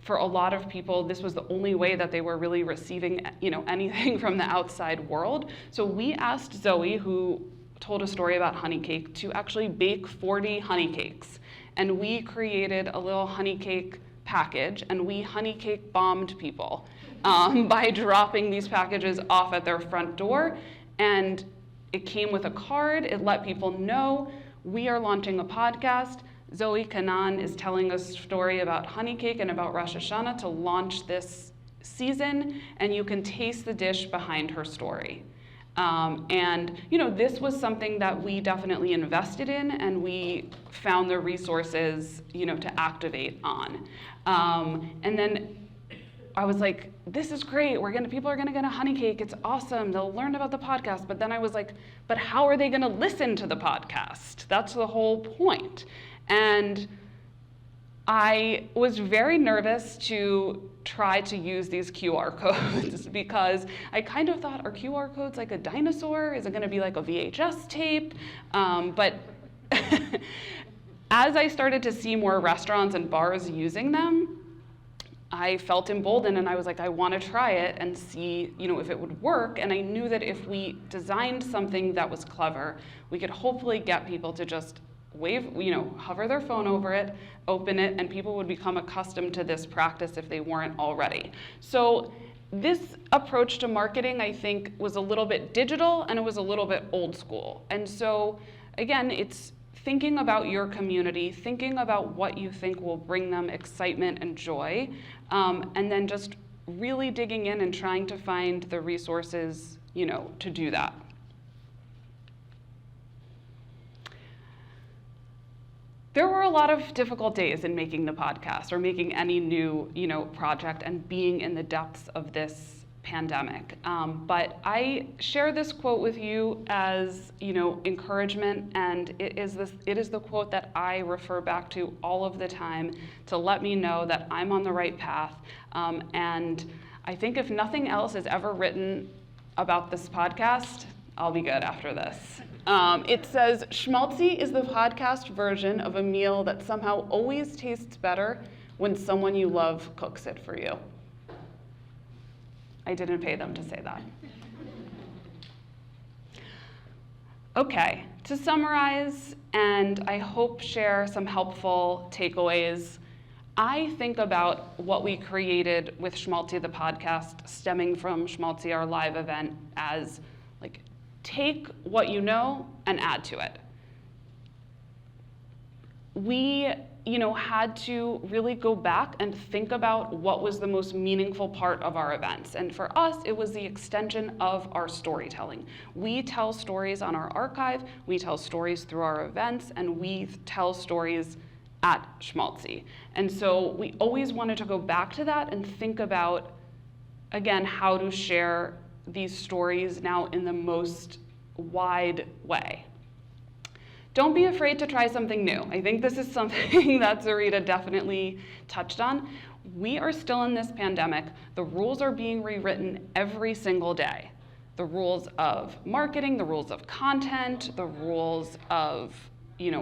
for a lot of people, this was the only way that they were really receiving, anything from the outside world. So we asked Zoe, who told a story about honey cake, to actually bake 40 honey cakes. And we created a little honey cake package, and we honey cake bombed people by dropping these packages off at their front door. And it came with a card. It let people know we are launching a podcast. Zoe Kanan is telling a story about honey cake and about Rosh Hashanah to launch this season, and you can taste the dish behind her story. And this was something that we definitely invested in, and we found the resources, to activate on. And then I was like, this is great. People are gonna get a honey cake. It's awesome. They'll learn about the podcast. But then I was like, but how are they gonna listen to the podcast? That's the whole point. And I was very nervous to try to use these QR codes because I kind of thought, are QR codes like a dinosaur? Is it gonna be like a VHS tape? But as I started to see more restaurants and bars using them, I felt emboldened, and I was like, I want to try it and see, if it would work. And I knew that if we designed something that was clever, we could hopefully get people to just hover their phone over it, open it, and people would become accustomed to this practice if they weren't already. So this approach to marketing, I think, was a little bit digital and it was a little bit old school. And so, again, it's thinking about your community, thinking about what you think will bring them excitement and joy, and then just really digging in and trying to find the resources, to do that. There were a lot of difficult days in making the podcast or making any new, project and being in the depths of this pandemic. But I share this quote with you as, encouragement, and it is the quote that I refer back to all of the time to let me know that I'm on the right path. And I think if nothing else is ever written about this podcast, I'll be good after this. It says, Schmaltzy is the podcast version of a meal that somehow always tastes better when someone you love cooks it for you. I didn't pay them to say that. Okay, to summarize, and I hope share some helpful takeaways, I think about what we created with Schmaltzy the podcast, stemming from Schmaltzy, our live event, as like, take what you know and add to it. We, had to really go back and think about what was the most meaningful part of our events. And for us, it was the extension of our storytelling. We tell stories on our archive, we tell stories through our events, and we tell stories at Schmaltzy. And so we always wanted to go back to that and think about, again, how to share these stories now in the most wide way. Don't be afraid to try something new. I think this is something that Zarita definitely touched on. We are still in this pandemic. The rules are being rewritten every single day. The rules of marketing, the rules of content, the rules of,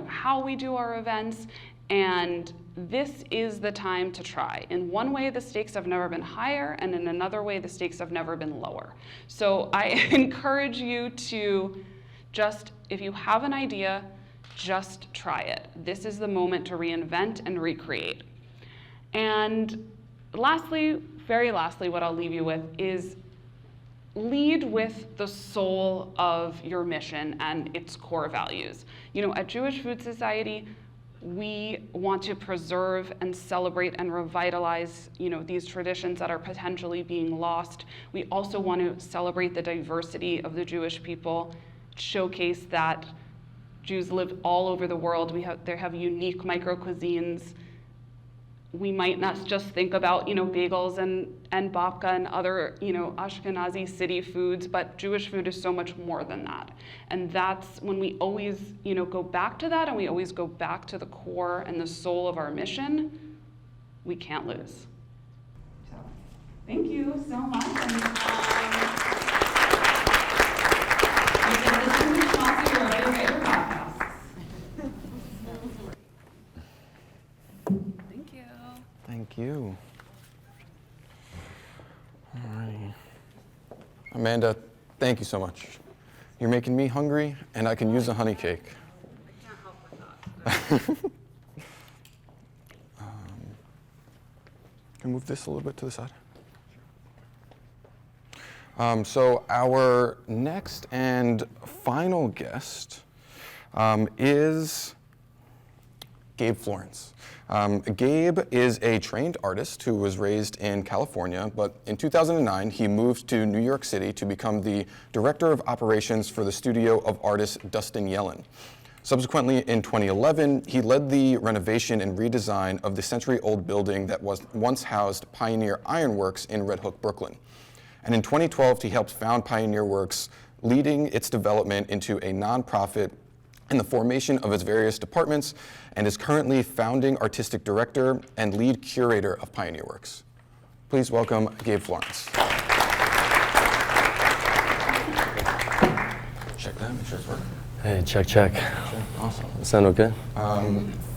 how we do our events. And this is the time to try. In one way, the stakes have never been higher, and in another way, the stakes have never been lower. So I encourage you to just, if you have an idea, just try it. This is the moment to reinvent and recreate. And lastly, very lastly, what I'll leave you with is lead with the soul of your mission and its core values. At Jewish Food Society, we want to preserve and celebrate and revitalize, these traditions that are potentially being lost. We also want to celebrate the diversity of the Jewish people, showcase that Jews live all over the world. They have unique micro-cuisines. We might not just think about, bagels and babka and other, Ashkenazi city foods, but Jewish food is so much more than that. And that's when we always, go back to that, and we always go back to the core and the soul of our mission, we can't lose. So, thank you so much. And, you can listen to Schmaltzy or other favorite podcasts. Thank you. Alrighty. Amanda, thank you so much. You're making me hungry, and I can use a honey cake. I can't help with that. Can we move this a little bit to the side? So our next and final guest is Gabe Florenz. Gabe is a trained artist who was raised in California, but in 2009 he moved to New York City to become the director of operations for the studio of artist Dustin Yellen. Subsequently, in 2011, he led the renovation and redesign of the century-old building that was once housed Pioneer Ironworks in Red Hook, Brooklyn. And in 2012, he helped found Pioneer Works, leading its development into a nonprofit and the formation of its various departments, and is currently founding artistic director and lead curator of Pioneer Works. Please welcome Gabe Florenz. Check that, make sure it's working. Hey, check, check. Awesome. Sound okay?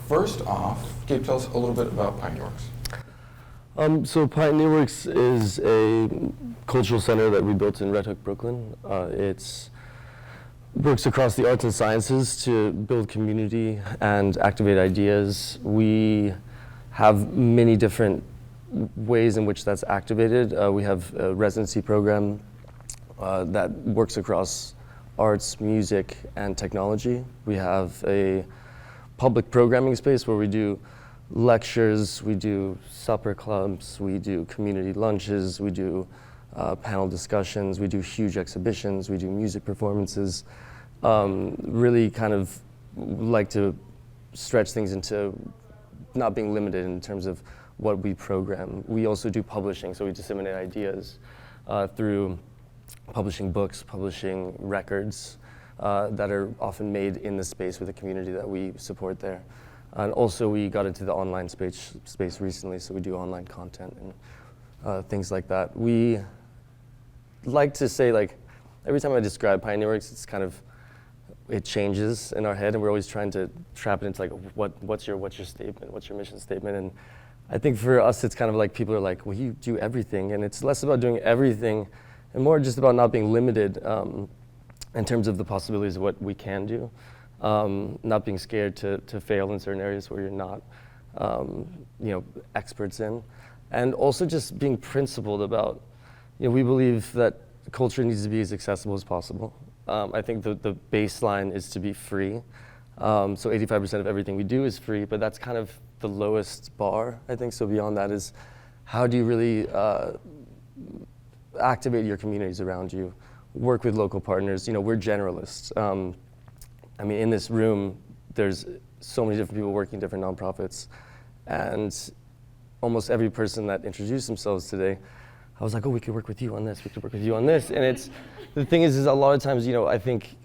First off, Gabe, tell us a little bit about Pioneer Works. So Pioneer Works is a cultural center that we built in Red Hook, Brooklyn. It works across the arts and sciences to build community and activate ideas. We have many different ways in which that's activated. We have a residency program that works across arts, music, and technology. We have a public programming space where we do lectures, we do supper clubs, we do community lunches, we do panel discussions, we do huge exhibitions, we do music performances. Really kind of like to stretch things into not being limited in terms of what we program. We also do publishing, so we disseminate ideas through publishing books, publishing records that are often made in the space with the community that we support there. And also we got into the online space recently, so we do online content and things like that. We like to say, like, every time I describe Pioneer Works, it's kind of, it changes in our head, and we're always trying to trap it into like, what's your statement, what's your mission statement? And I think for us, it's kind of like people are like, well, you do everything, and it's less about doing everything and more just about not being limited in terms of the possibilities of what we can do. Not being scared to fail in certain areas where you're not experts in. And also just being principled about, we believe that culture needs to be as accessible as possible. I think the baseline is to be free. So 85% of everything we do is free, but that's kind of the lowest bar, I think. So beyond that is, how do you really activate your communities around you, work with local partners? We're generalists. I mean, in this room, there's so many different people working different nonprofits, and almost every person that introduced themselves today, I was like, oh, we could work with you on this, we could work with you on this. And the thing is a lot of times, I think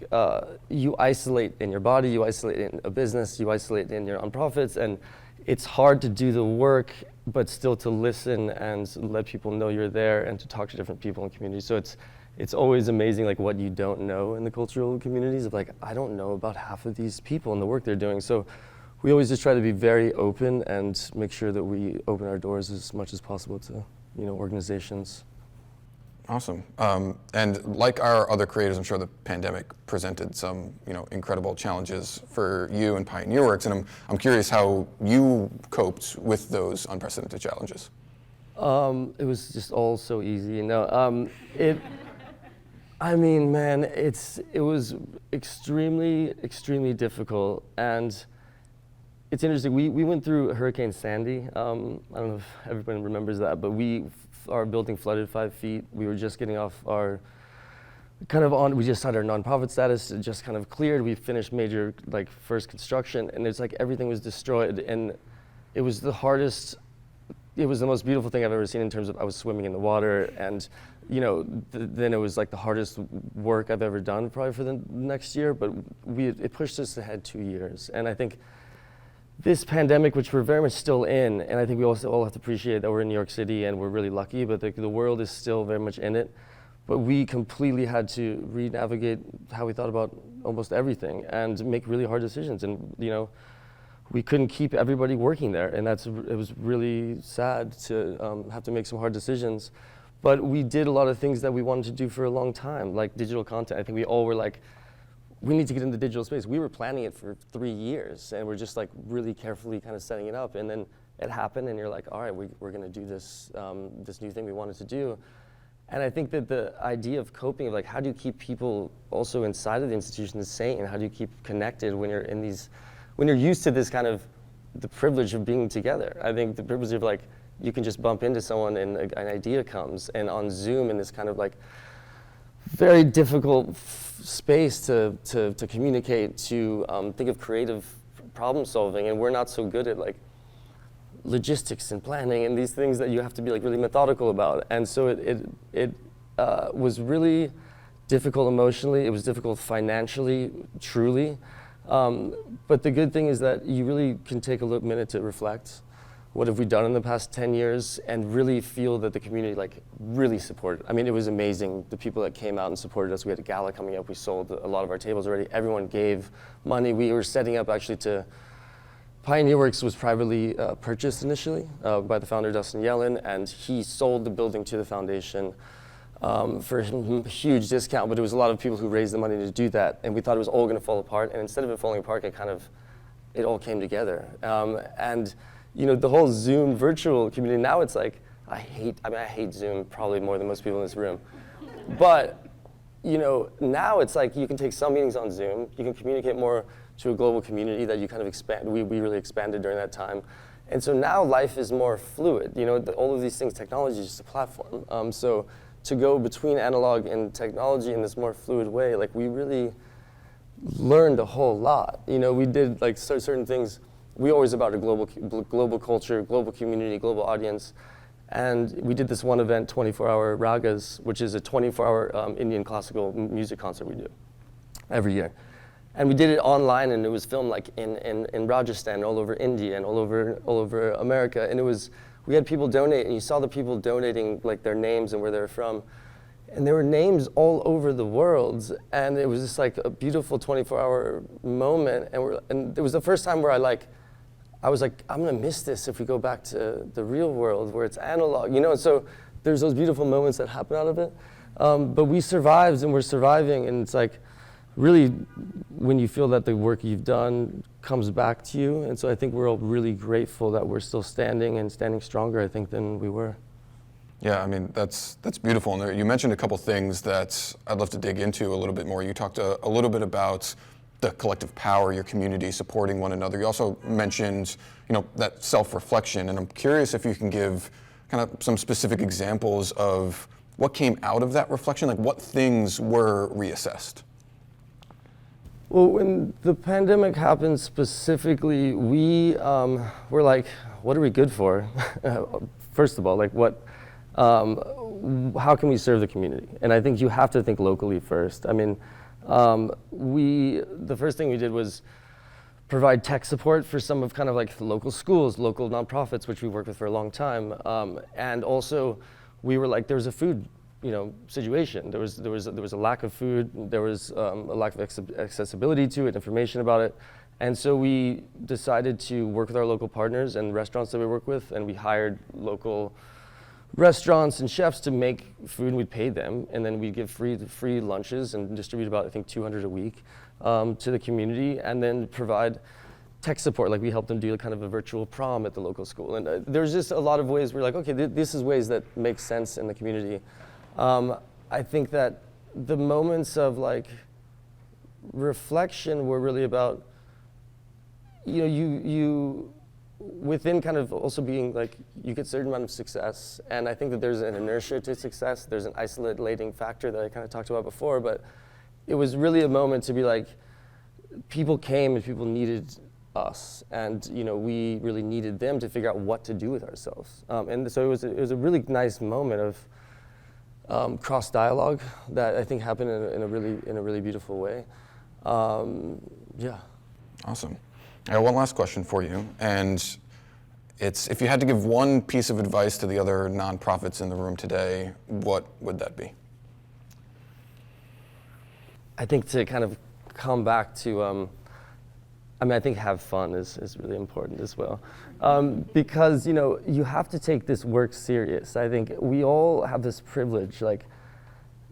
you isolate in your body, you isolate in a business, you isolate in your nonprofits, and it's hard to do the work, but still to listen and let people know you're there and to talk to different people in community. So it's always amazing, like, what you don't know in the cultural communities of, like, I don't know about half of these people and the work they're doing. So we always just try to be very open and make sure that we open our doors as much as possible to, organizations. Awesome. And like our other creators, I'm sure the pandemic presented some, incredible challenges for you and Pioneer Works, and I'm curious how you coped with those unprecedented challenges. It was just all so easy. I mean, man, it was extremely, extremely difficult. And it's interesting, we went through Hurricane Sandy. I don't know if everybody remembers that, but our building flooded 5 feet. We were just getting off we just had our nonprofit status just kind of cleared. We finished major, first construction, and it's like everything was destroyed. And it was the hardest, it was the most beautiful thing I've ever seen in terms of, I was swimming in the water, and then it was like the hardest work I've ever done probably for the next year, but it pushed us ahead 2 years. And I think this pandemic, which we're very much still in, and I think we also all have to appreciate that we're in New York City and we're really lucky, but the world is still very much in it. But we completely had to re-navigate how we thought about almost everything and make really hard decisions. And we couldn't keep everybody working there, and it was really sad to have to make some hard decisions. but we did a lot of things that we wanted to do for a long time, like digital content. I think we all were like, we need to get into digital space. We were planning it for 3 years, and we're just like really carefully kind of setting it up, and then it happened, and you're like, all right, we're gonna do this, this new thing we wanted to do. And I think that the idea of coping, of like, how do you keep people also inside of the institution sane? How do you keep connected when you're in these, when you're used to this kind of, the privilege of being together? I think the privilege of like, you can just bump into someone and an idea comes, and on Zoom in this kind of like, very difficult space to communicate, to think of creative problem solving, and we're not so good at like, logistics and planning and these things that you have to be like really methodical about. And so it was really difficult emotionally, it was difficult financially, truly. But the good thing is that you really can take a minute to reflect. What have we done in the past 10 years, and really feel that the community like really supported. I mean, it was amazing, the people that came out and supported us. We had a gala coming up, we sold a lot of our tables already. Everyone gave money. We were setting up actually to, Pioneer Works was privately purchased initially by the founder, Dustin Yellen, and he sold the building to the foundation for a huge discount, but it was a lot of people who raised the money to do that, and we thought it was all gonna fall apart, and instead of it falling apart, it all came together. And you know, the whole Zoom virtual community, now it's like, I hate Zoom probably more than most people in this room. But, you know, now it's like you can take some meetings on Zoom, you can communicate more to a global community that you kind of expand. We really expanded during that time. And so now life is more fluid. You know, all of these things, technology is just a platform. So to go between analog and technology in this more fluid way, like we really learned a whole lot. You know, we did like certain things. We always about a global culture, global community, global audience. And we did this one event, 24-hour Ragas, which is a 24-hour Indian classical music concert we do every year. And we did it online, and it was filmed like in Rajasthan, all over India, and all over America. And we had people donate, and you saw the people donating like their names and where they're from. And there were names all over the world, and it was just like a beautiful 24-hour moment. And it was the first time where I was like, I'm gonna miss this if we go back to the real world where it's analog, you know? And so there's those beautiful moments that happen out of it. But we survived, and we're surviving, and it's like, really, when you feel that the work you've done comes back to you. And so I think we're all really grateful that we're still standing, and standing stronger, I think, than we were. Yeah, I mean, that's beautiful. And you mentioned a couple things that I'd love to dig into a little bit more. You talked a little bit about the collective power, your community supporting one another. You also mentioned, you know, that self-reflection. And I'm curious if you can give kind of some specific examples of what came out of that reflection, like what things were reassessed. Well, when the pandemic happened specifically, we were like, what are we good for? First of all, like how can we serve the community? And I think you have to think locally first. I mean, the first thing we did was provide tech support for some of kind of like the local schools, local nonprofits, which we worked with for a long time. And also we were like, there was a food situation. There was a lack of food. There was a lack of accessibility to it, information about it. And so we decided to work with our local partners and restaurants that we work with, and we hired local restaurants and chefs to make food, and we'd pay them, and then we'd give free lunches and distribute about, I think, 200 a week to the community, and then provide tech support. Like we helped them do kind of a virtual prom at the local school. And there's just a lot of ways we're like, okay, this is ways that make sense in the community. I think that the moments of like reflection were really about, you within kind of also being like, you get a certain amount of success. And I think that there's an inertia to success. There's an isolating factor that I kind of talked about before, but it was really a moment to be like, people came and people needed us. And we really needed them to figure out what to do with ourselves. And so it was a really nice moment of cross dialogue that I think happened in a really beautiful way. Yeah. Awesome. I got one last question for you, and it's if you had to give one piece of advice to the other nonprofits in the room today, what would that be? I think to kind of come back to I mean, I think have fun is really important as well. Because, you know, you have to take this work serious. I think we all have this privilege, like,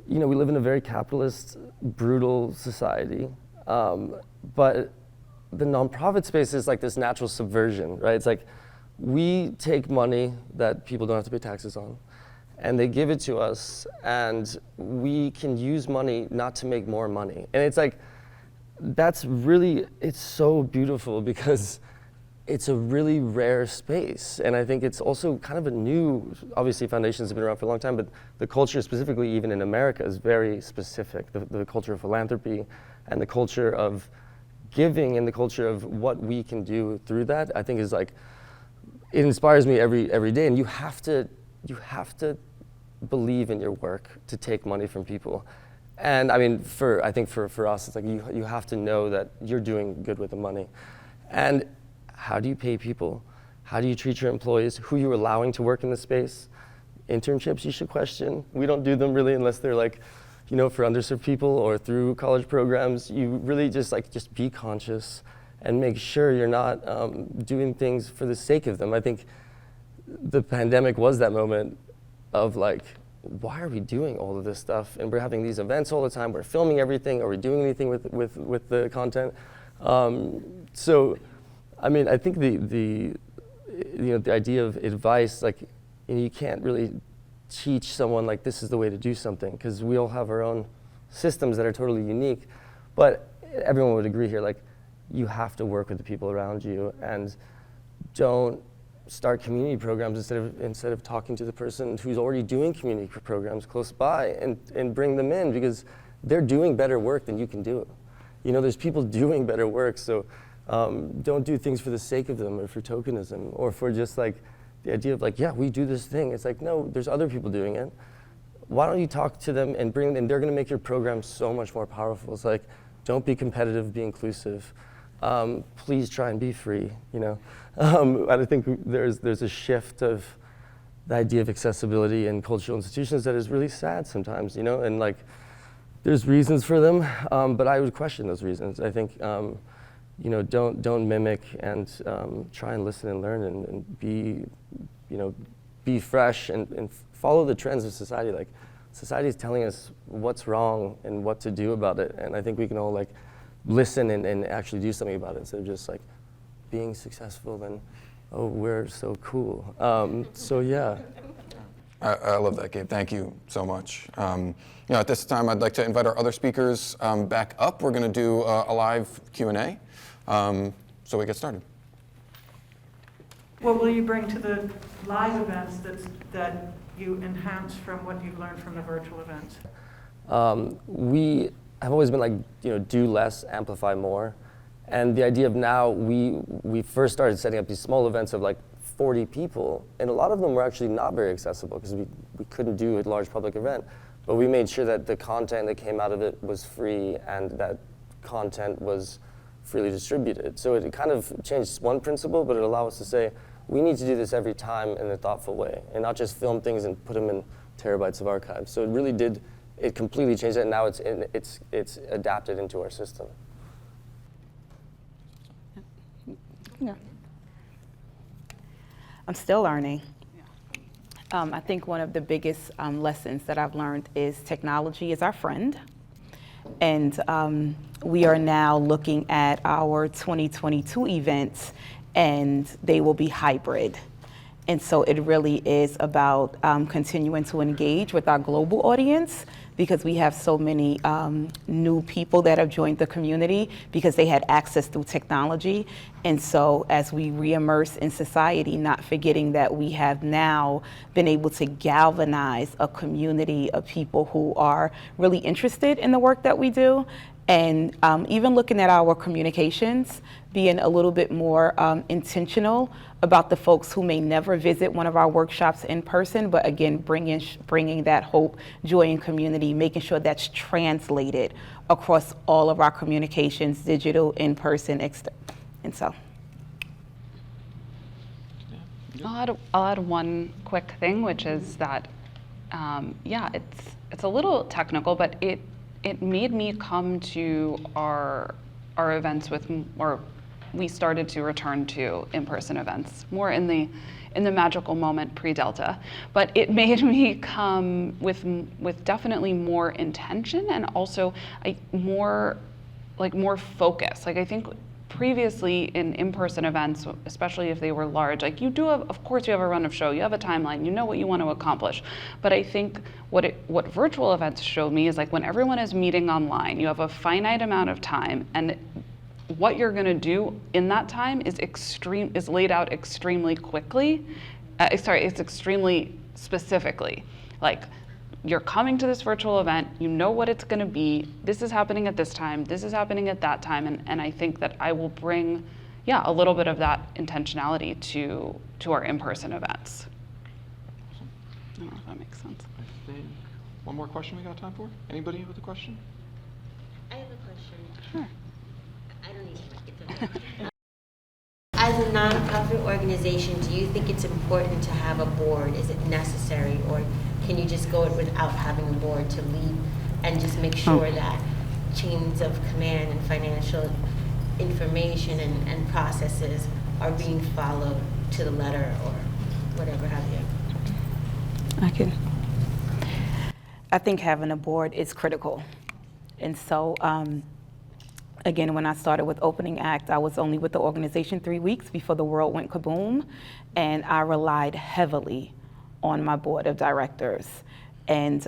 you know, we live in a very capitalist, brutal society, but the nonprofit space is like this natural subversion, right? It's like we take money that people don't have to pay taxes on, and they give it to us, and we can use money not to make more money. And it's like, that's really, it's so beautiful because it's a really rare space. And I think it's also kind of a new, obviously foundations have been around for a long time, but the culture specifically, even in America, is very specific. The culture of philanthropy and the culture of giving and the culture of what we can do through that, I think is like, it inspires me every day. And you have to believe in your work to take money from people. And I mean, I think for us, it's like you have to know that you're doing good with the money. And how do you pay people? How do you treat your employees? Who you're allowing to work in the space? Internships you should question. We don't do them really unless they're like, you know, for underserved people or through college programs. You really just be conscious and make sure you're not doing things for the sake of them. I think the pandemic was that moment of like, why are we doing all of this stuff? And we're having these events all the time. We're filming everything. Are we doing anything with the content? So, I mean, I think the idea of advice, like, you know, you can't really teach someone like this is the way to do something because we all have our own systems that are totally unique. But everyone would agree here, like, you have to work with the people around you and don't start community programs instead of talking to the person who's already doing community programs close by and bring them in because they're doing better work than you can do. You know, there's people doing better work, so don't do things for the sake of them or for tokenism or for just like the idea of like, yeah, we do this thing. It's like, no, there's other people doing it. Why don't you talk to them and bring them, and they're gonna make your program so much more powerful. It's like, don't be competitive, be inclusive. Please try and be free, you know. And I think there's a shift of the idea of accessibility in cultural institutions that is really sad sometimes, you know, and like there's reasons for them, but I would question those reasons. I think, you know, don't mimic and try and listen and learn and be, you know, be fresh and follow the trends of society. Like society is telling us what's wrong and what to do about it, and I think we can all like listen and actually do something about it instead of just like being successful and, oh, we're so cool. So yeah. I love that, Gabe. Thank you so much. You know, at this time, I'd like to invite our other speakers back up. We're going to do a live Q&A. So we get started. What will you bring to the live events that you enhance from what you've learned from the virtual events? We have always been like, you know, do less, amplify more. And the idea of now, we first started setting up these small events of like 40 people, and a lot of them were actually not very accessible because we couldn't do a large public event. But we made sure that the content that came out of it was free and that content was freely distributed. So it kind of changed one principle, but it allowed us to say, we need to do this every time in a thoughtful way and not just film things and put them in terabytes of archives. So it really did, it completely changed it, and now it's adapted into our system. Yeah. I'm still learning. I think one of the biggest lessons that I've learned is technology is our friend. And we are now looking at our 2022 events, and they will be hybrid. And so it really is about continuing to engage with our global audience, because we have so many new people that have joined the community because they had access through technology. And so as we re-immerse in society, not forgetting that we have now been able to galvanize a community of people who are really interested in the work that we do. And even looking at our communications, being a little bit more intentional about the folks who may never visit one of our workshops in person, but again, bringing that hope, joy, and community, making sure that's translated across all of our communications, digital, in person, and so. I'll add one quick thing, which is that, yeah, it's a little technical, but it made me come to our events with, or we started to return to in-person events, more in the magical moment pre-Delta. But it made me come with definitely more intention and also more focus. Like I think previously in-person events, especially if they were large, like you do have, of course you have a run of show, you have a timeline, you know what you want to accomplish. But I think what virtual events showed me is like when everyone is meeting online, you have a finite amount of time, and what you're going to do in that time is laid out extremely quickly. It's extremely specifically. Like, you're coming to this virtual event, you know what it's going to be, this is happening at this time, this is happening at that time, and I think that I will bring, a little bit of that intentionality to our in-person events. I don't know if that makes sense. I think one more question we got time for? Anybody with a question? I have a question. Sure. I don't need to. As a nonprofit organization, do you think it's important to have a board? Is it necessary, or can you just go without having a board to lead and just make sure that chains of command and financial information and processes are being followed to the letter or whatever have you? I think having a board is critical. And so, again, when I started with Opening Act, I was only with the organization 3 weeks before the world went kaboom, and I relied heavily on my board of directors. And,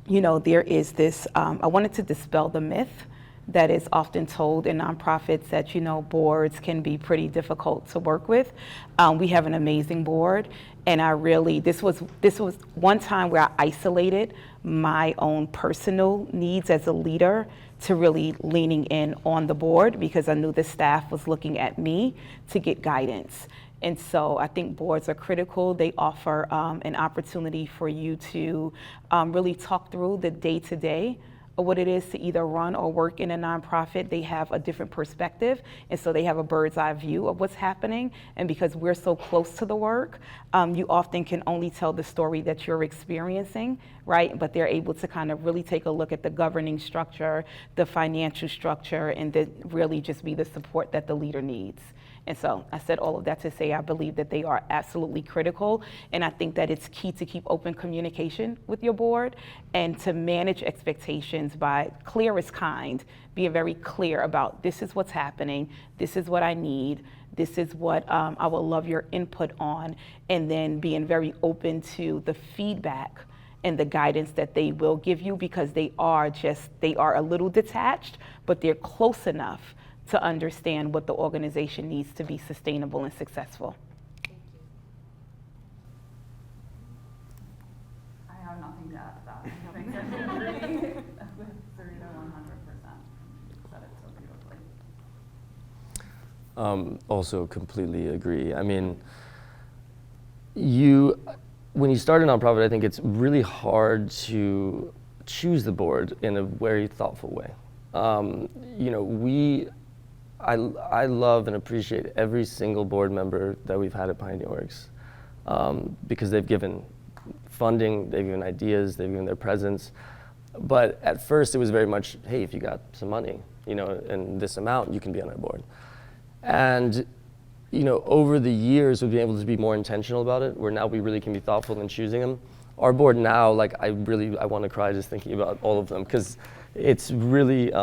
there is this, I wanted to dispel the myth that is often told in nonprofits that, boards can be pretty difficult to work with. We have an amazing board, and this was one time where I isolated my own personal needs as a leader to really leaning in on the board, because I knew the staff was looking at me to get guidance. And so I think boards are critical. They offer an opportunity for you to really talk through the day-to-day of what it is to either run or work in a nonprofit. They have a different perspective, and so they have a bird's eye view of what's happening. And because we're so close to the work, you often can only tell the story that you're experiencing, right? But they're able to kind of really take a look at the governing structure, the financial structure, and then really just be the support that the leader needs. And so I said all of that to say I believe that they are absolutely critical, and I think that it's key to keep open communication with your board and to manage expectations by clear as kind, being very clear about this is what's happening, this is what I need, this is what I would love your input on, and then being very open to the feedback and the guidance that they will give you, because they are a little detached, but they're close enough to understand what the organization needs to be sustainable and successful. I have nothing to add to that. I think I agree with Zarita 100%. Said it so beautifully. Also completely agree. I mean, when you start a nonprofit, I think it's really hard to choose the board in a very thoughtful way. I love and appreciate every single board member that we've had at Pioneer Works, because they've given funding, they've given ideas, they've given their presence. But at first it was very much, hey, if you got some money, and this amount, you can be on our board. And over the years, we've been able to be more intentional about it, where now we really can be thoughtful in choosing them. Our board now, I want to cry just thinking about all of them, because it's really,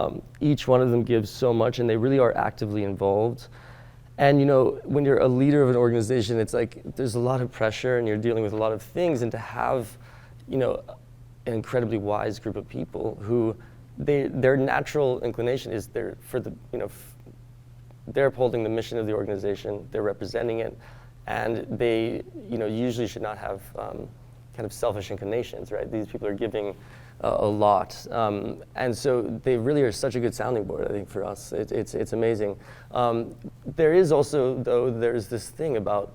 each one of them gives so much, and they really are actively involved. And when you're a leader of an organization, it's like there's a lot of pressure and you're dealing with a lot of things, and to have, an incredibly wise group of people who their natural inclination is they're upholding the mission of the organization, they're representing it, and they, usually should not have kind of selfish inclinations, right? These people are giving a lot. And so they really are such a good sounding board, I think, for us. It's amazing. There is also, though, there's this thing about,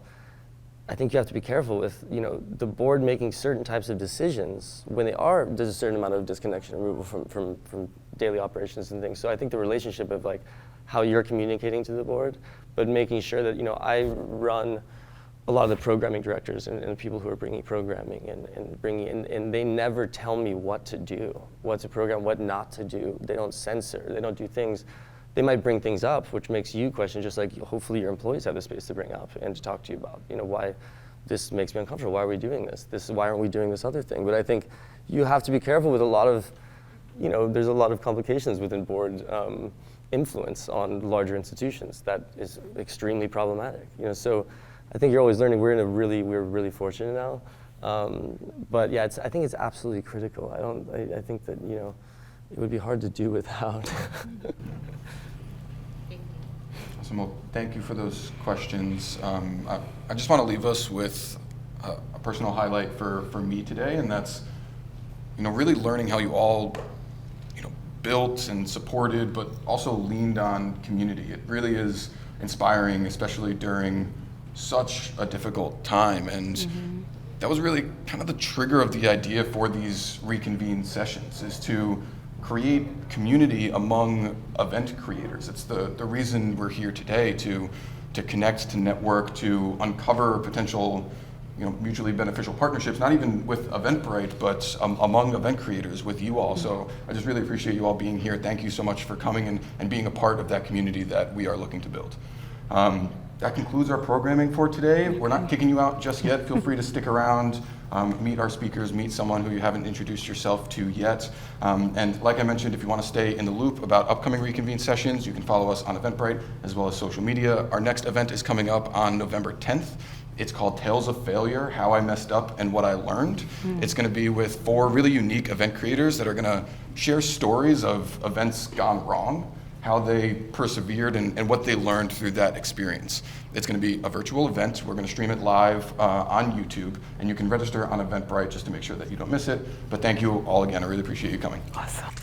I think you have to be careful with, the board making certain types of decisions when there's a certain amount of disconnection and removal from daily operations and things. So I think the relationship of how you're communicating to the board, but making sure that, I run a lot of the programming directors and people who are bringing programming and bringing in, and they never tell me what to do, what to program, what not to do. They don't censor, they don't do things they might bring things up, which makes you question, just like hopefully your employees have the space to bring up and to talk to you about, why this makes me uncomfortable. Why are we doing this? Why aren't we doing this other thing? But I think you have to be careful with a lot of, there's a lot of complications within board influence on larger institutions that is extremely problematic. So I think you're always learning. We're really fortunate now. But yeah, I think it's absolutely critical. I think that, it would be hard to do without. Awesome. Well, thank you for those questions. I just want to leave us with a personal highlight for me today, and that's, really learning how you all, built and supported, but also leaned on community. It really is inspiring, especially during such a difficult time. And that was really kind of the trigger of the idea for these reconvened sessions, is to create community among event creators. It's the reason we're here today, to connect, to network, to uncover potential mutually beneficial partnerships, not even with Eventbrite, but among event creators with you all. So I just really appreciate you all being here. Thank you so much for coming and being a part of that community that we are looking to build. That concludes our programming for today. We're not kicking you out just yet. Feel free to stick around, meet our speakers, meet someone who you haven't introduced yourself to yet. And like I mentioned, if you want to stay in the loop about upcoming reconvened sessions, you can follow us on Eventbrite as well as social media. Our next event is coming up on November 10th. It's called Tales of Failure, How I Messed Up and What I Learned. It's going to be with 4 really unique event creators that are going to share stories of events gone wrong, how they persevered, and what they learned through that experience. It's going to be a virtual event. We're going to stream it live on YouTube, and you can register on Eventbrite just to make sure that you don't miss it. But thank you all again. I really appreciate you coming. Awesome.